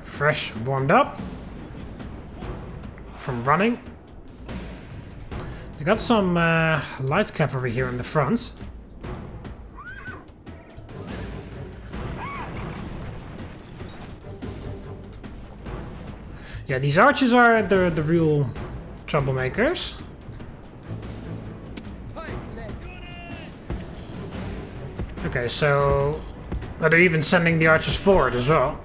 Fresh, warmed up from running. I got some light cavalry here in the front. Yeah, these archers are the real troublemakers. Okay, so they're even sending the archers forward as well.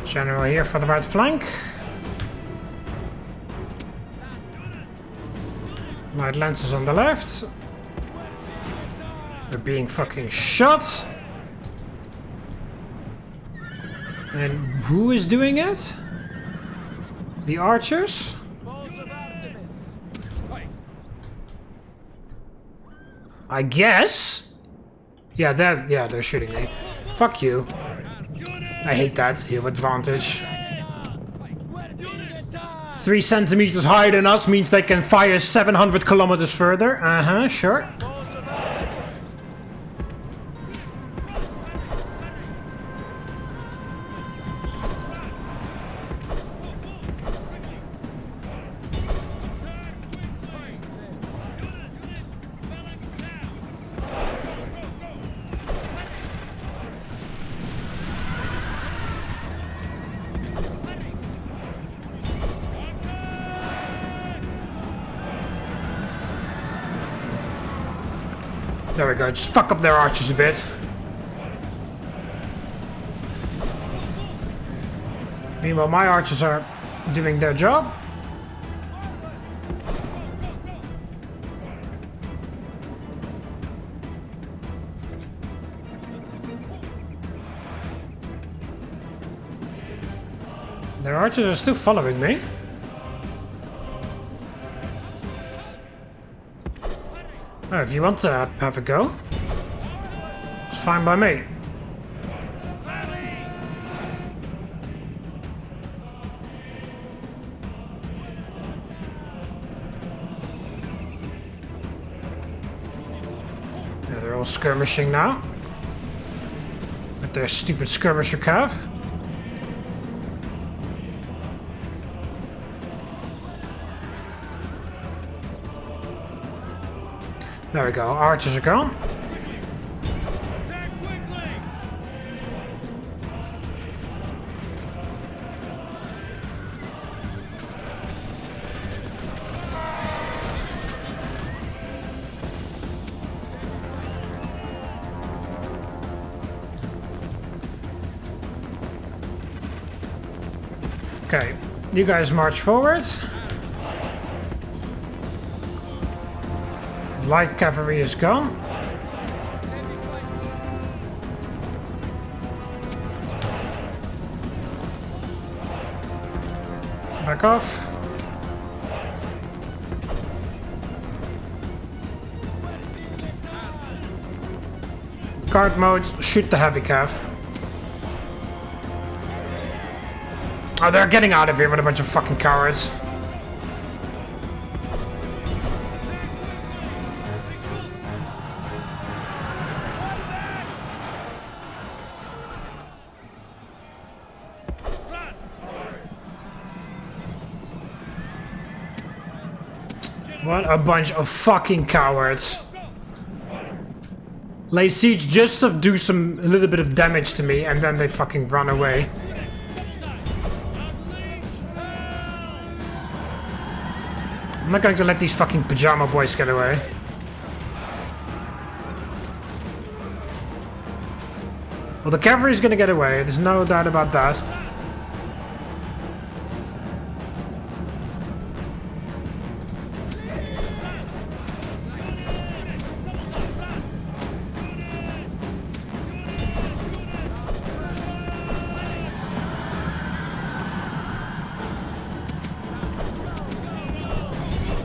General here for the right flank. Light lancers on the left. They're being fucking shot. And who is doing it? The archers? I guess? Yeah, they're shooting me. Fuck you. I hate that. Here, advantage. 3 centimeters higher than us means they can fire 700 kilometers further. Uh-huh, sure. There we go, just fuck up their archers a bit. Meanwhile, my archers are doing their job. Their archers are still following me. Oh, if you want to have a go, it's fine by me. Yeah, they're all skirmishing now. With their stupid skirmisher cav. There we go, archers are gone. Okay, you guys march forward. Light cavalry is gone. Back off. Guard modes, shoot the heavy cav. Oh, they're getting out of here with a bunch of fucking cowards. What a bunch of fucking cowards. Lay siege just to do a little bit of damage to me, and then they fucking run away. I'm not going to let these fucking pajama boys get away. Well, the cavalry is going to get away. There's no doubt about that.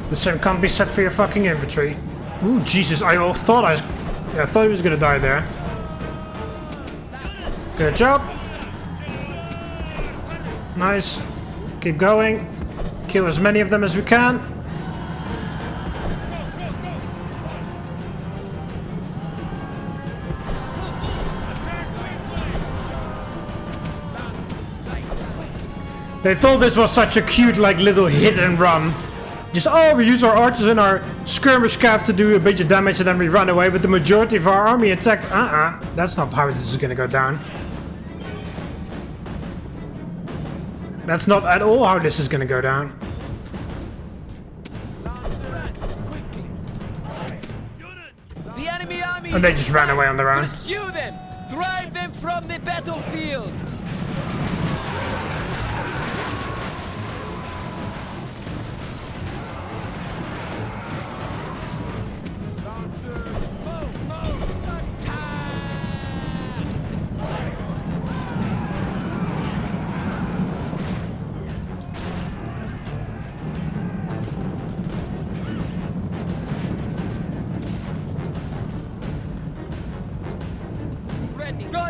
The same can't be set for your fucking infantry. Ooh, Jesus! I thought he was gonna die there. Good job. Nice. Keep going. Kill as many of them as we can. They thought this was such a cute, like, little hit and run. Just, oh, we use our archers and our skirmish cav to do a bit of damage and then we run away, but the majority of our army attacked. That's not how this is gonna go down. That's not at all how this is gonna go down. The enemy army, And they just ran away on their own. Pursue them! Drive them from the battlefield!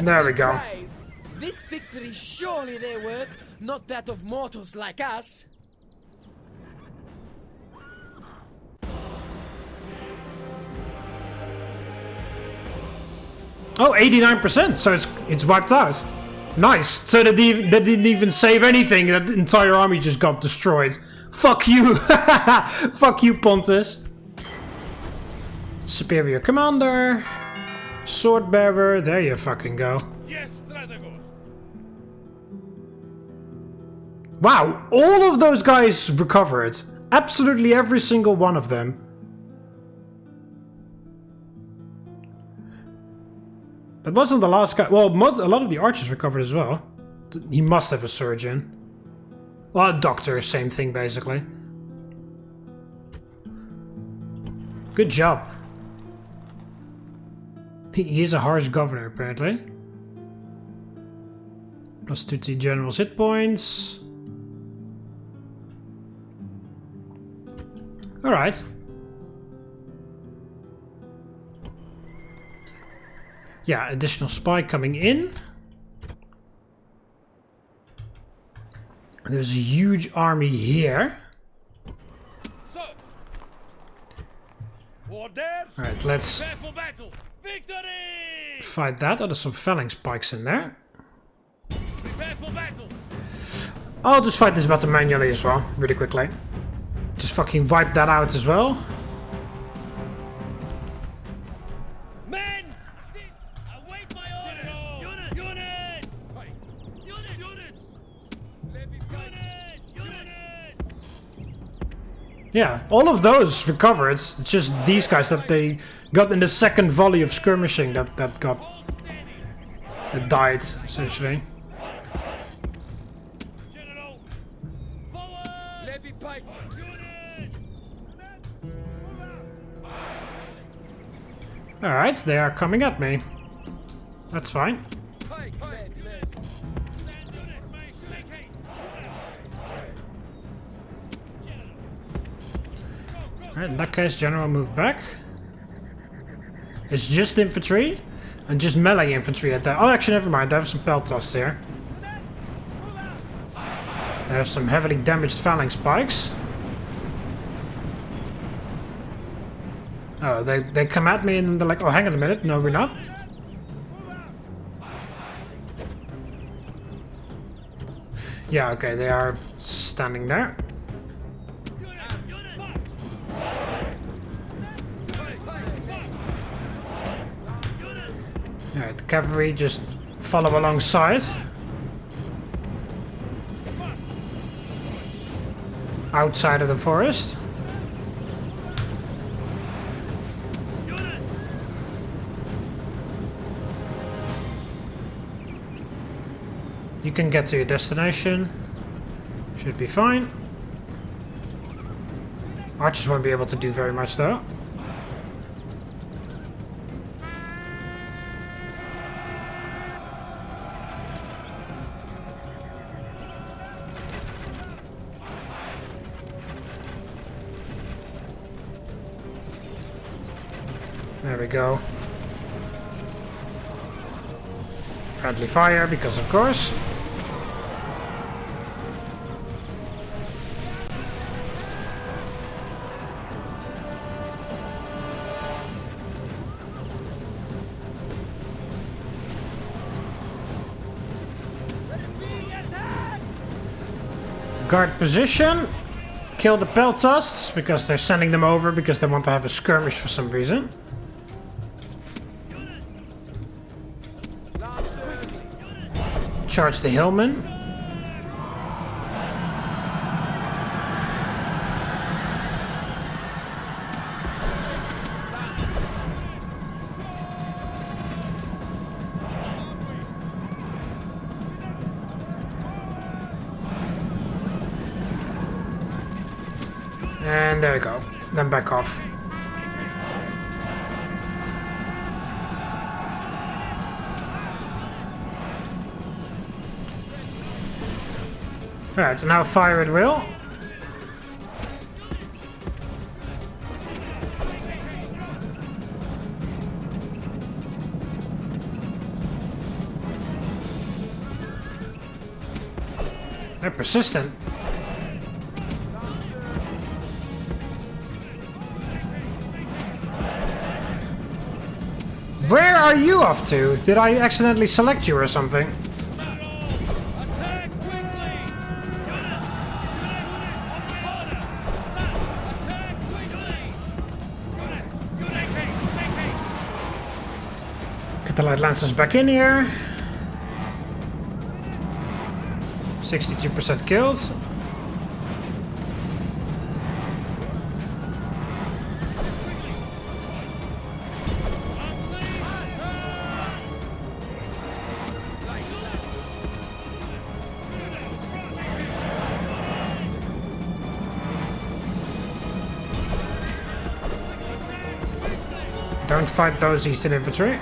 There we go. Christ. This victory is surely their work, not that of mortals like us. Oh, 89%, so it's wiped out. Nice. So they didn't even save anything. That entire army just got destroyed. Fuck you. Fuck you, Pontus. Superior commander. Sword bearer. There you fucking go. Yes, strategos. Wow, all of those guys recovered. Absolutely every single one of them. That wasn't the last guy. Well, a lot of the archers recovered as well. He must have a surgeon. Well, a doctor, same thing basically. Good job. He is a harsh governor, apparently. Plus 2 to general's hit points. Alright. Yeah, additional spy coming in. There's a huge army here. Alright, let's fight that. Oh, there's some phalanx spikes in there. I'll just fight this battle manually as well, really quickly. Just fucking wipe that out as well. Men! Await my orders! Units! Yeah, all of those recovered. It's just these guys that they got in the second volley of skirmishing that died, essentially. Alright, they are coming at me. That's fine. Alright, in that case, General, move back. It's just infantry and just melee infantry at that. Oh, actually, never mind. I have some peltas here. I have some heavily damaged phalanx spikes. Oh, they come at me and they're like, oh, hang on a minute. No, we're not. Yeah, okay, they are standing there. Alright, the cavalry just follow alongside. Outside of the forest. You can get to your destination. Should be fine. Archers won't be able to do very much though. There we go. Friendly fire, because of course. Guard position. Kill the peltasts, because they're sending them over because they want to have a skirmish for some reason. Charge the hillmen. And there you go. Then back off. Alright, so now fire at will. They're persistent. Where are you off to? Did I accidentally select you or something? Get the light lancers back in here. 62% kills. Don't fight those Eastern infantry.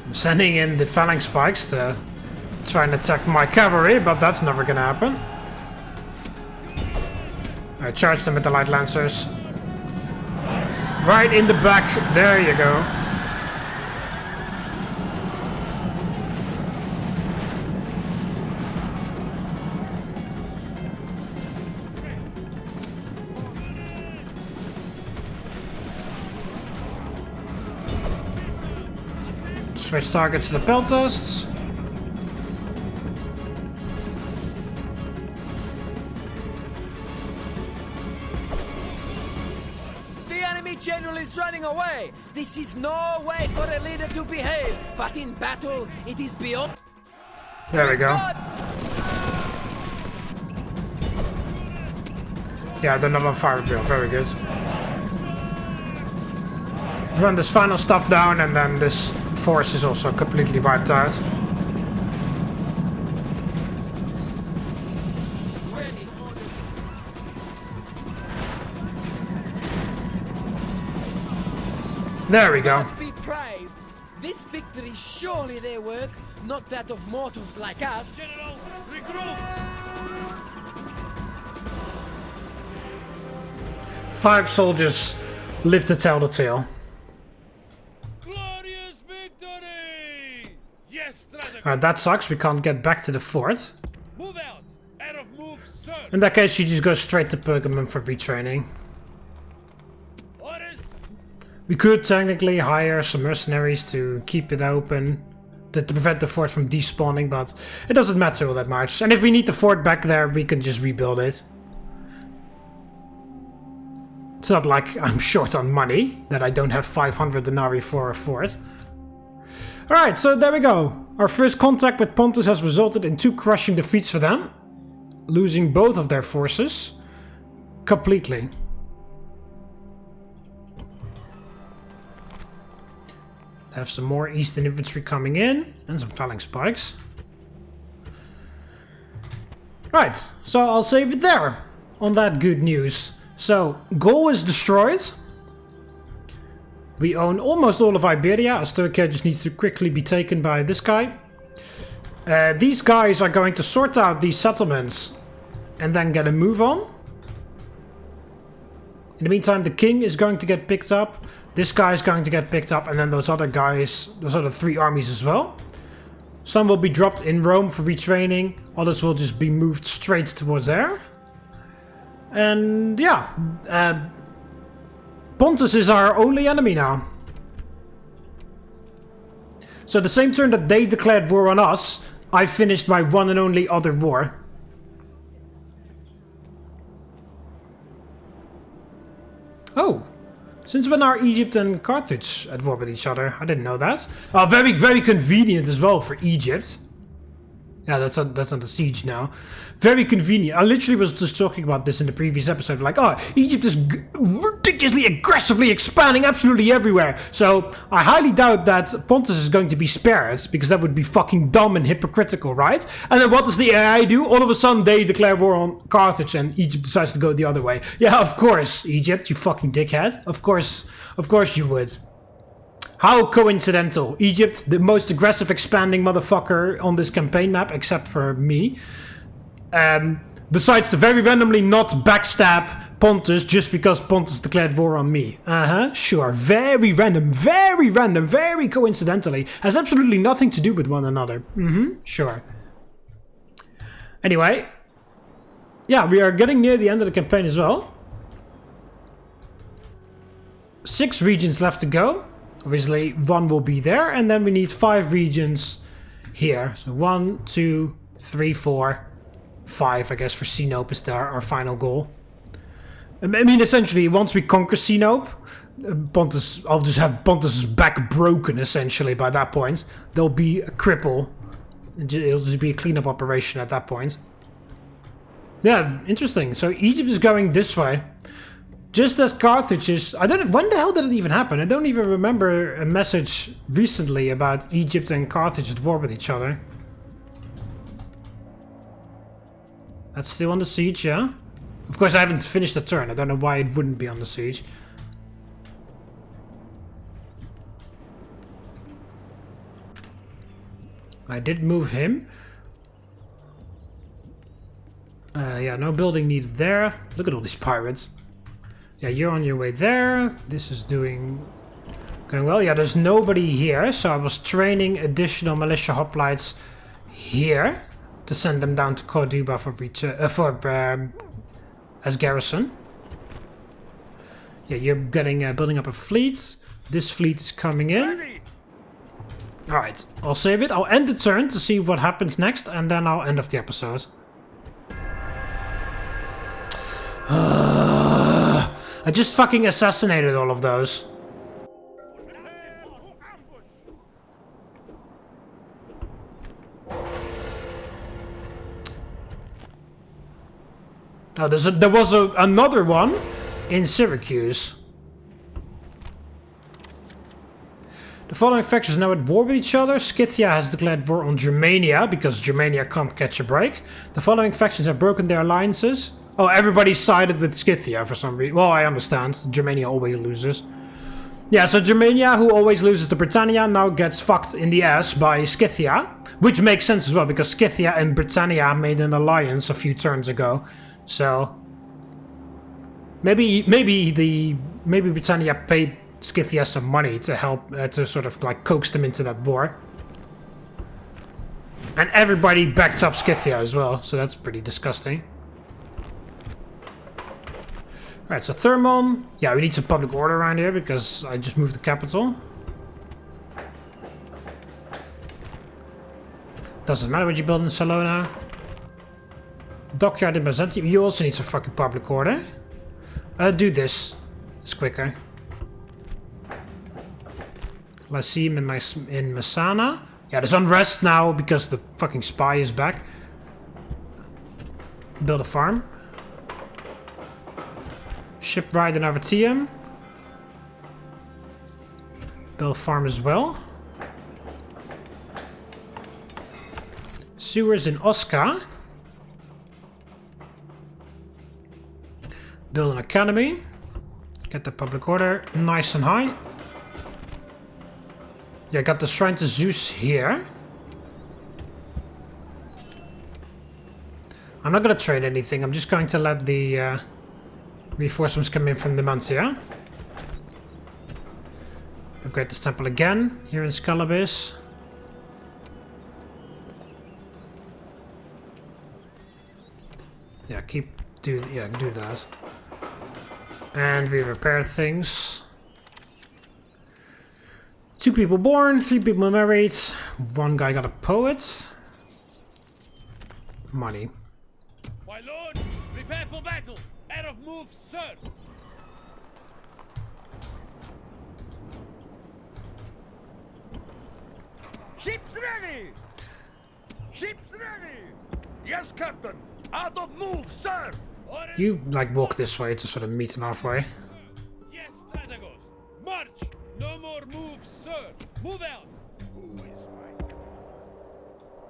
I'm sending in the phalanx spikes to try and attack my cavalry, but that's never gonna happen. I charge them with the light lancers. Right in the back. There you go. Switch targets to the peltasts. General is running away. This is no way for a leader to behave. But in battle, it is beyond. There we go. Yeah, they're not on fire drill. Very good. run this final stuff down, and then this force is also completely wiped out. There we go. God be praised. This victory is surely their work, not that of mortals like us. General, regroup! 5 soldiers live to tell the tale. Glorious victory! Yes, Stradic! Alright, that sucks. We can't get back to the fort. Move out! Out of move, sir! In that case, you just go straight to Pergamum for retraining. Orders! We could technically hire some mercenaries to keep it open, to prevent the fort from despawning, but it doesn't matter all that much. And if we need the fort back there, we can just rebuild it. It's not like I'm short on money, that I don't have 500 denarii for a fort. Alright, so there we go. Our first contact with Pontus has resulted in 2 crushing defeats for them, losing both of their forces completely. Have some more eastern infantry coming in, and some phalanx spikes. Right, so I'll save it there on that good news. So, Gaul is destroyed. We own almost all of Iberia, as Turkey just needs to quickly be taken by this guy. These guys are going to sort out these settlements and then get a move on. In the meantime, the king is going to get picked up. This guy is going to get picked up, and then those other guys, those other 3 armies as well. Some will be dropped in Rome for retraining, others will just be moved straight towards there. And yeah, Pontus is our only enemy now. So the same turn that they declared war on us, I finished my one and only other war. Oh, since when are Egypt and Carthage at war with each other? I didn't know that. Oh, very, very convenient as well for Egypt. Yeah, that's under siege now. Very convenient. I literally was just talking about this in the previous episode. Like, oh, Egypt is ridiculously aggressively expanding absolutely everywhere. So I highly doubt that Pontus is going to be spared, because that would be fucking dumb and hypocritical, right? And then what does the AI do? All of a sudden they declare war on Carthage and Egypt decides to go the other way. Yeah, of course, Egypt, you fucking dickhead. Of course you would. How coincidental. Egypt, the most aggressive expanding motherfucker on this campaign map, except for me, decides to very randomly not backstab Pontus just because Pontus declared war on me. Sure. Very random, very coincidentally. Has absolutely nothing to do with one another. Sure. Anyway. Yeah, we are getting near the end of the campaign as well. 6 regions left to go. Obviously, 1 will be there, and then we need 5 regions here. So 1, 2, 3, 4, 5, I guess, for Sinope is there, our final goal. I mean, essentially, once we conquer Sinope, Pontus, I'll just have Pontus' back broken, essentially, by that point. There'll be a cripple. It'll just be a cleanup operation at that point. Yeah, interesting. So Egypt is going this way. Just as Carthage is... I don't... When the hell did it even happen? I don't even remember a message recently about Egypt and Carthage at war with each other. That's still on the siege, yeah? Of course, I haven't finished the turn. I don't know why it wouldn't be on the siege. I did move him. Yeah, no building needed there. Look at all these pirates. Yeah, you're on your way there. This is going well. Yeah, there's nobody here, so I was training additional militia hoplites here to send them down to Corduba for as garrison. Yeah, you're getting building up a fleet. This fleet is coming in. All right, I'll save it. I'll end the turn to see what happens next, and then I'll end off the episode. I just fucking assassinated all of those. Oh, there was another one in Syracuse. The following factions are now at war with each other. Scythia has declared war on Germania because Germania can't catch a break. The following factions have broken their alliances. Oh, everybody sided with Scythia for some reason. Well, I understand. Germania always loses. Yeah, so Germania, who always loses to Britannia, now gets fucked in the ass by Scythia. Which makes sense as well, because Scythia and Britannia made an alliance a few turns ago. So maybe Britannia paid Scythia some money to help to sort of like coax them into that war. And everybody backed up Scythia as well, so that's pretty disgusting. Alright, so Thermon. Yeah, we need some public order around here because I just moved the capital. Doesn't matter what you build in Salona. Dockyard in Byzantium. You also need some fucking public order. Do this. It's quicker. Lyceum in Messana. Yeah, there's unrest now because the fucking spy is back. Build a farm. Shipwright in Avete. Build a farm as well. Sewers in Osca. Build an academy. Get the public order nice and high. Yeah, I got the Shrine to Zeus here. I'm not going to trade anything. I'm just going to let the reinforcements come in from the Numantia. Upgrade this temple again here in Scalabis. Yeah, do that. And we repair things. 2 people born, 3 people married, 1 guy got a poet. Money. My lord, prepare for battle. Out of move, sir. Ships ready! Ships ready! Yes, Captain! Out of move, sir! Orders. You like walk this way to sort of meet him halfway. Yes, Strategos. March! No more moves, sir. Move out. Who is my captain?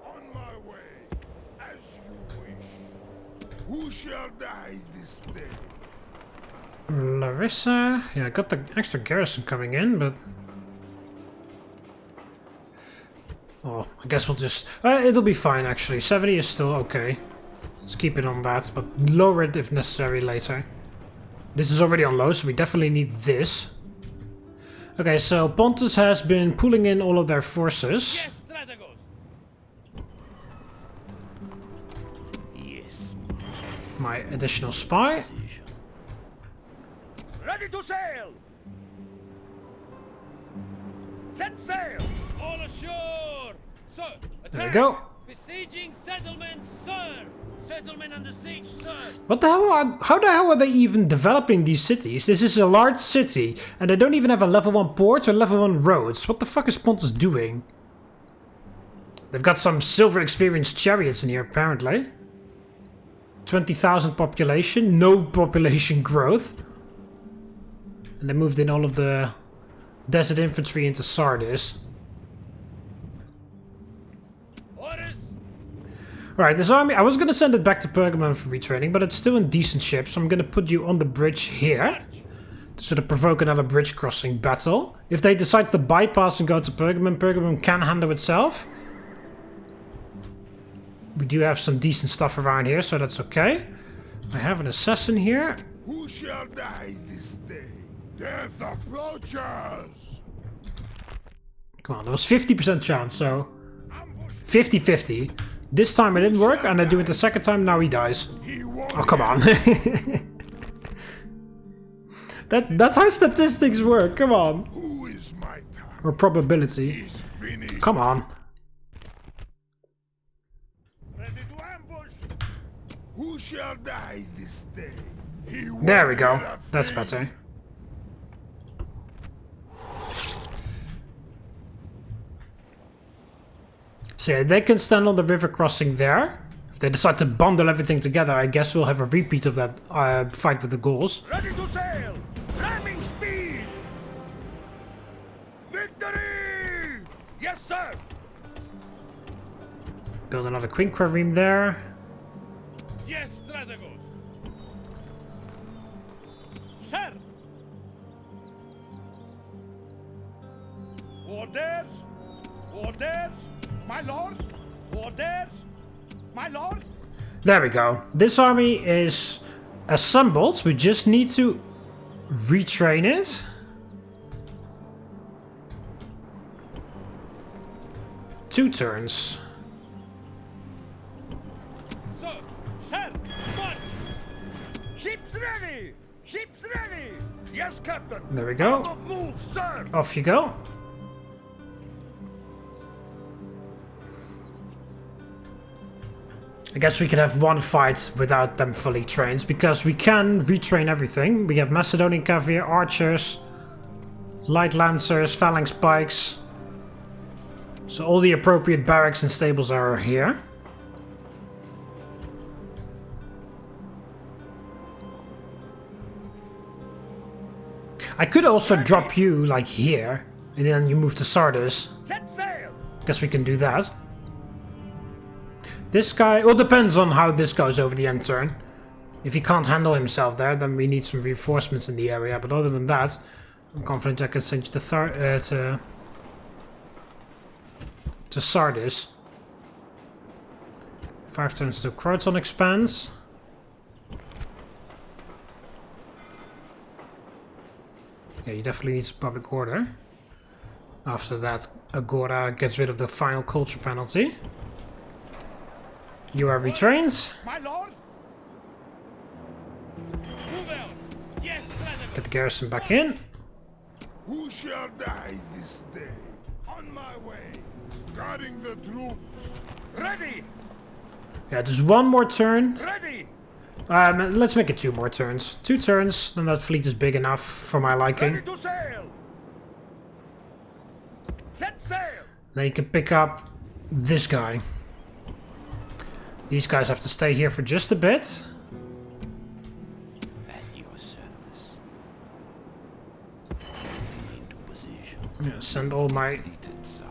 On my way, as you wish. Who shall die this day? Larissa. Yeah, I got the extra garrison coming in, but... Oh, I guess we'll just... it'll be fine, actually. 70 is still okay. Let's keep it on that, but lower it if necessary later. This is already on low, so we definitely need this. Okay, so Pontus has been pulling in all of their forces. Yes, Strategos. Yes. My additional spy. Ready to sail! Set sail! All ashore. Sir, attack. There we go. Besieging settlements, sir. Settlement under siege, sir. What the hell? How the hell are they even developing these cities? This is a large city, and they don't even have a level 1 port or level 1 roads. What the fuck is Pontus doing? They've got some silver experienced chariots in here, apparently. 20,000 population, no population growth. And they moved in all of the desert infantry into Sardis. Alright, this army, I was going to send it back to Pergamon for retraining, but it's still in decent shape, so I'm going to put you on the bridge here. To sort of provoke another bridge crossing battle. If they decide to bypass and go to Pergamon, Pergamon can handle itself. We do have some decent stuff around here, so that's okay. I have an assassin here. Who shall die this day? Death approaches! Come on, there was 50% chance, so 50-50. This time it didn't work, and I do it the second time, now he dies. Oh, come on. That's how statistics work, come on. Who is my target? Or probability. He's finished. Come on. Ready to ambush. Who shall die this day? There we go. That's better. So yeah, they can stand on the river crossing there. If they decide to bundle everything together, I guess we'll have a repeat of that fight with the Gauls. Ready to sail! Ramming speed! Victory! Build another quinquereme there. Yes, Strategos. Sir. Orders. Orders. My lord. Orders. My lord. There we go. This army is assembled. We just need to retrain it. Two turns. Sir, march! Ships ready! Ships ready! Yes, Captain! There we go. On the move, sir! Off you go. I guess we can have one fight without them fully trained, because we can retrain everything. We have Macedonian Cavalry, archers, light lancers, phalanx pikes. So all the appropriate barracks and stables are here. I could also drop you like here, and then you move to Sardis. Set sail! Guess we can do that. This guy, well, depends on how this goes over the end turn. If he can't handle himself there, then we need some reinforcements in the area. But other than that, I'm confident I can send you to Sardis. 5 turns to Croton expands. Yeah, you definitely need some public order. After that, Agora gets rid of the final culture penalty. You are retrained. My lord! Move out! Yes, Strategos! Get the garrison back in. Who shall die this day? On my way. Guarding the troops. Ready! Yeah, just one more turn. Ready! Let's make it 2 more turns. 2 turns, then that fleet is big enough for my liking. Ready to sail! Set sail! Then you can pick up this guy. These guys have to stay here for just a bit. At your service. Into position. Yeah, send all my Completed, sire.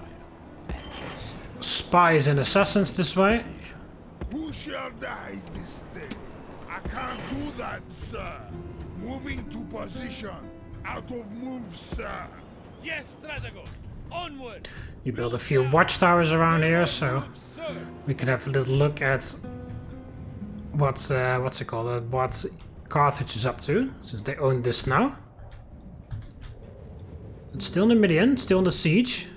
At your service. spies and assassins this way. Who shall die this day? I can't do that, sir. Moving to position. Out of move, sir. Yes, Strategos! Onward! You build a few watchtowers around here, so Sir! we can have a little look at what's it called? What Carthage is up to, since they own this now. It's still Numidian, still under siege.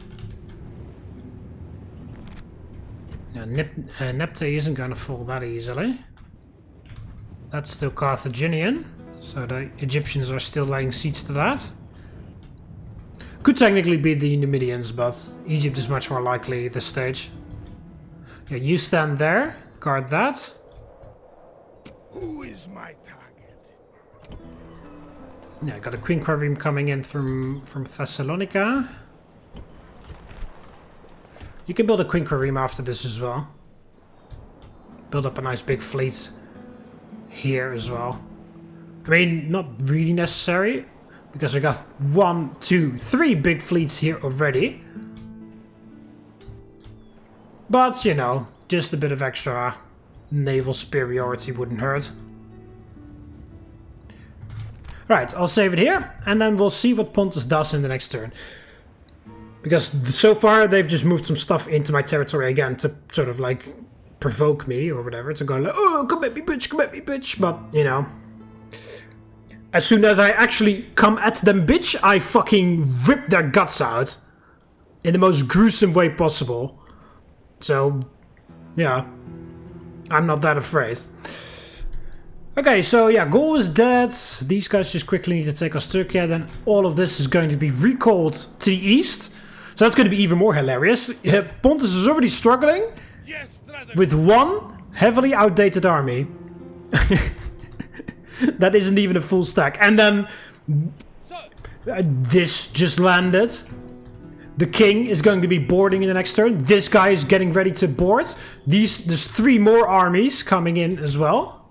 Yeah, Nepte isn't going to fall that easily. That's still Carthaginian, so the Egyptians are still laying siege to that. Could technically be the Numidians, but Egypt is much more likely at this stage. Yeah, you stand there, guard that. Who is my target? Yeah, I got a quinquereme coming in from Thessalonica. You can build a quinquereme after this as well. Build up a nice big fleet here as well. I mean, not really necessary, because we got 1, 2, 3 big fleets here already. But, you know, just a bit of extra naval superiority wouldn't hurt. Right, I'll save it here, and then we'll see what Pontus does in the next turn. Because so far they've just moved some stuff into my territory again to sort of like provoke me or whatever, to go like, oh, come at me bitch, but, you know. As soon as I actually come at them bitch, I fucking rip their guts out. In the most gruesome way possible. So, yeah. I'm not that afraid. Okay, so yeah, Gaul is dead. These guys just quickly need to take Turkey. Then all of this is going to be recalled to the east. So that's going to be even more hilarious. Pontus is already struggling Yes, Strategos! with one heavily outdated army. That isn't even a full stack. And then this just landed. The king is going to be boarding in the next turn. This guy is getting ready to board. There's 3 more armies coming in as well.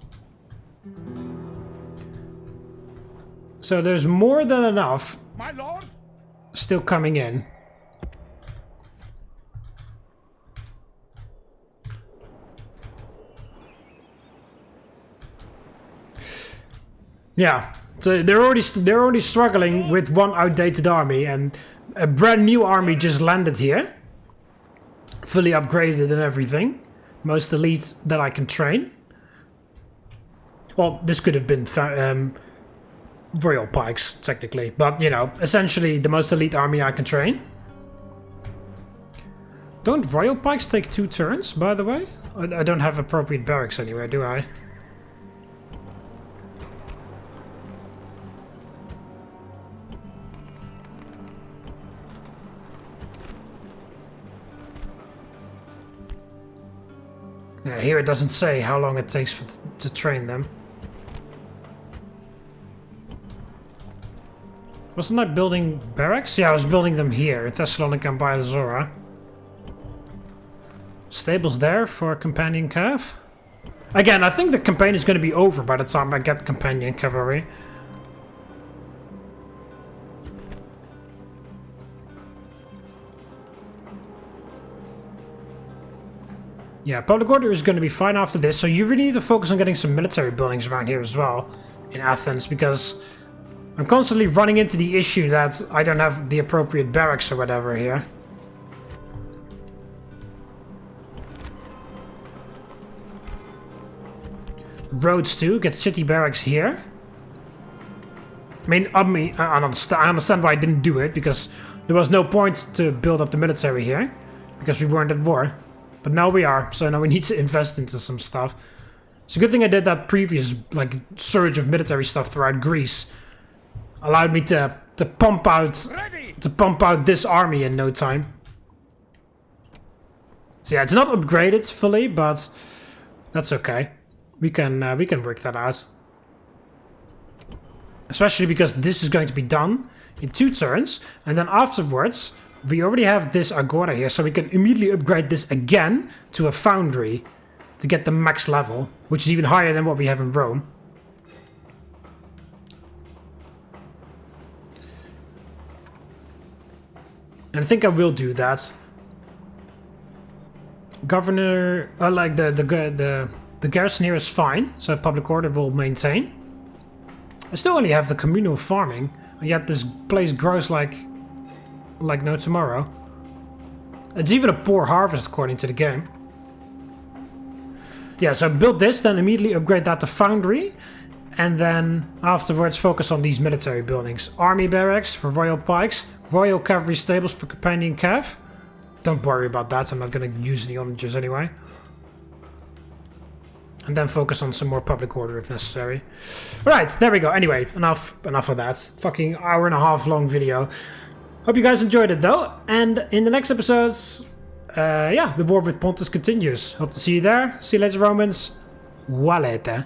So there's more than enough My lord! still coming in. Yeah, so they're already struggling with one outdated army, and a brand new army just landed here, fully upgraded and everything. Most elite that I can train. Well, this could have been royal pikes technically, but you know, essentially the most elite army I can train. Don't royal pikes take 2 turns, by the way? I don't have appropriate barracks anywhere, do I? Yeah, here it doesn't say how long it takes to train them. Wasn't I building barracks? Yeah, I was building them here in Thessalonica and Zora. Stables there for companion cav. Again, I think the campaign is going to be over by the time I get companion cavalry. Yeah, public order is going to be fine after this, so you really need to focus on getting some military buildings around here as well, in Athens, because I'm constantly running into the issue that I don't have the appropriate barracks or whatever here. Roads too, get city barracks here. I understand why I didn't do it, because there was no point to build up the military here, because we weren't at war. But now we are, so now we need to invest into some stuff. It's a good thing I did that previous surge of military stuff throughout Greece. Allowed me to pump out this army in no time. So yeah, it's not upgraded fully, but that's okay. We can work that out. Especially because this is going to be done in 2 turns, and then afterwards we already have this agora here, so we can immediately upgrade this again to a foundry to get the max level, which is even higher than what we have in Rome. And I think I will do that. Governor, the garrison here is fine, so public order will maintain. I still only have the communal farming, and yet this place grows like no tomorrow. It's even a poor harvest according to the game. Yeah, so build this, then immediately upgrade that to foundry, and then afterwards focus on these military buildings. Army barracks for royal pikes, royal cavalry stables for companion cav. Don't worry about that, I'm not going to use any onagers anyway. And then focus on some more public order if necessary. Alright, there we go. Anyway, enough of that. Fucking hour-and-a-half long video. Hope you guys enjoyed it though. And in the next episodes, yeah, the war with Pontus continues. Hope to see you there. See you later, Romans. Walete.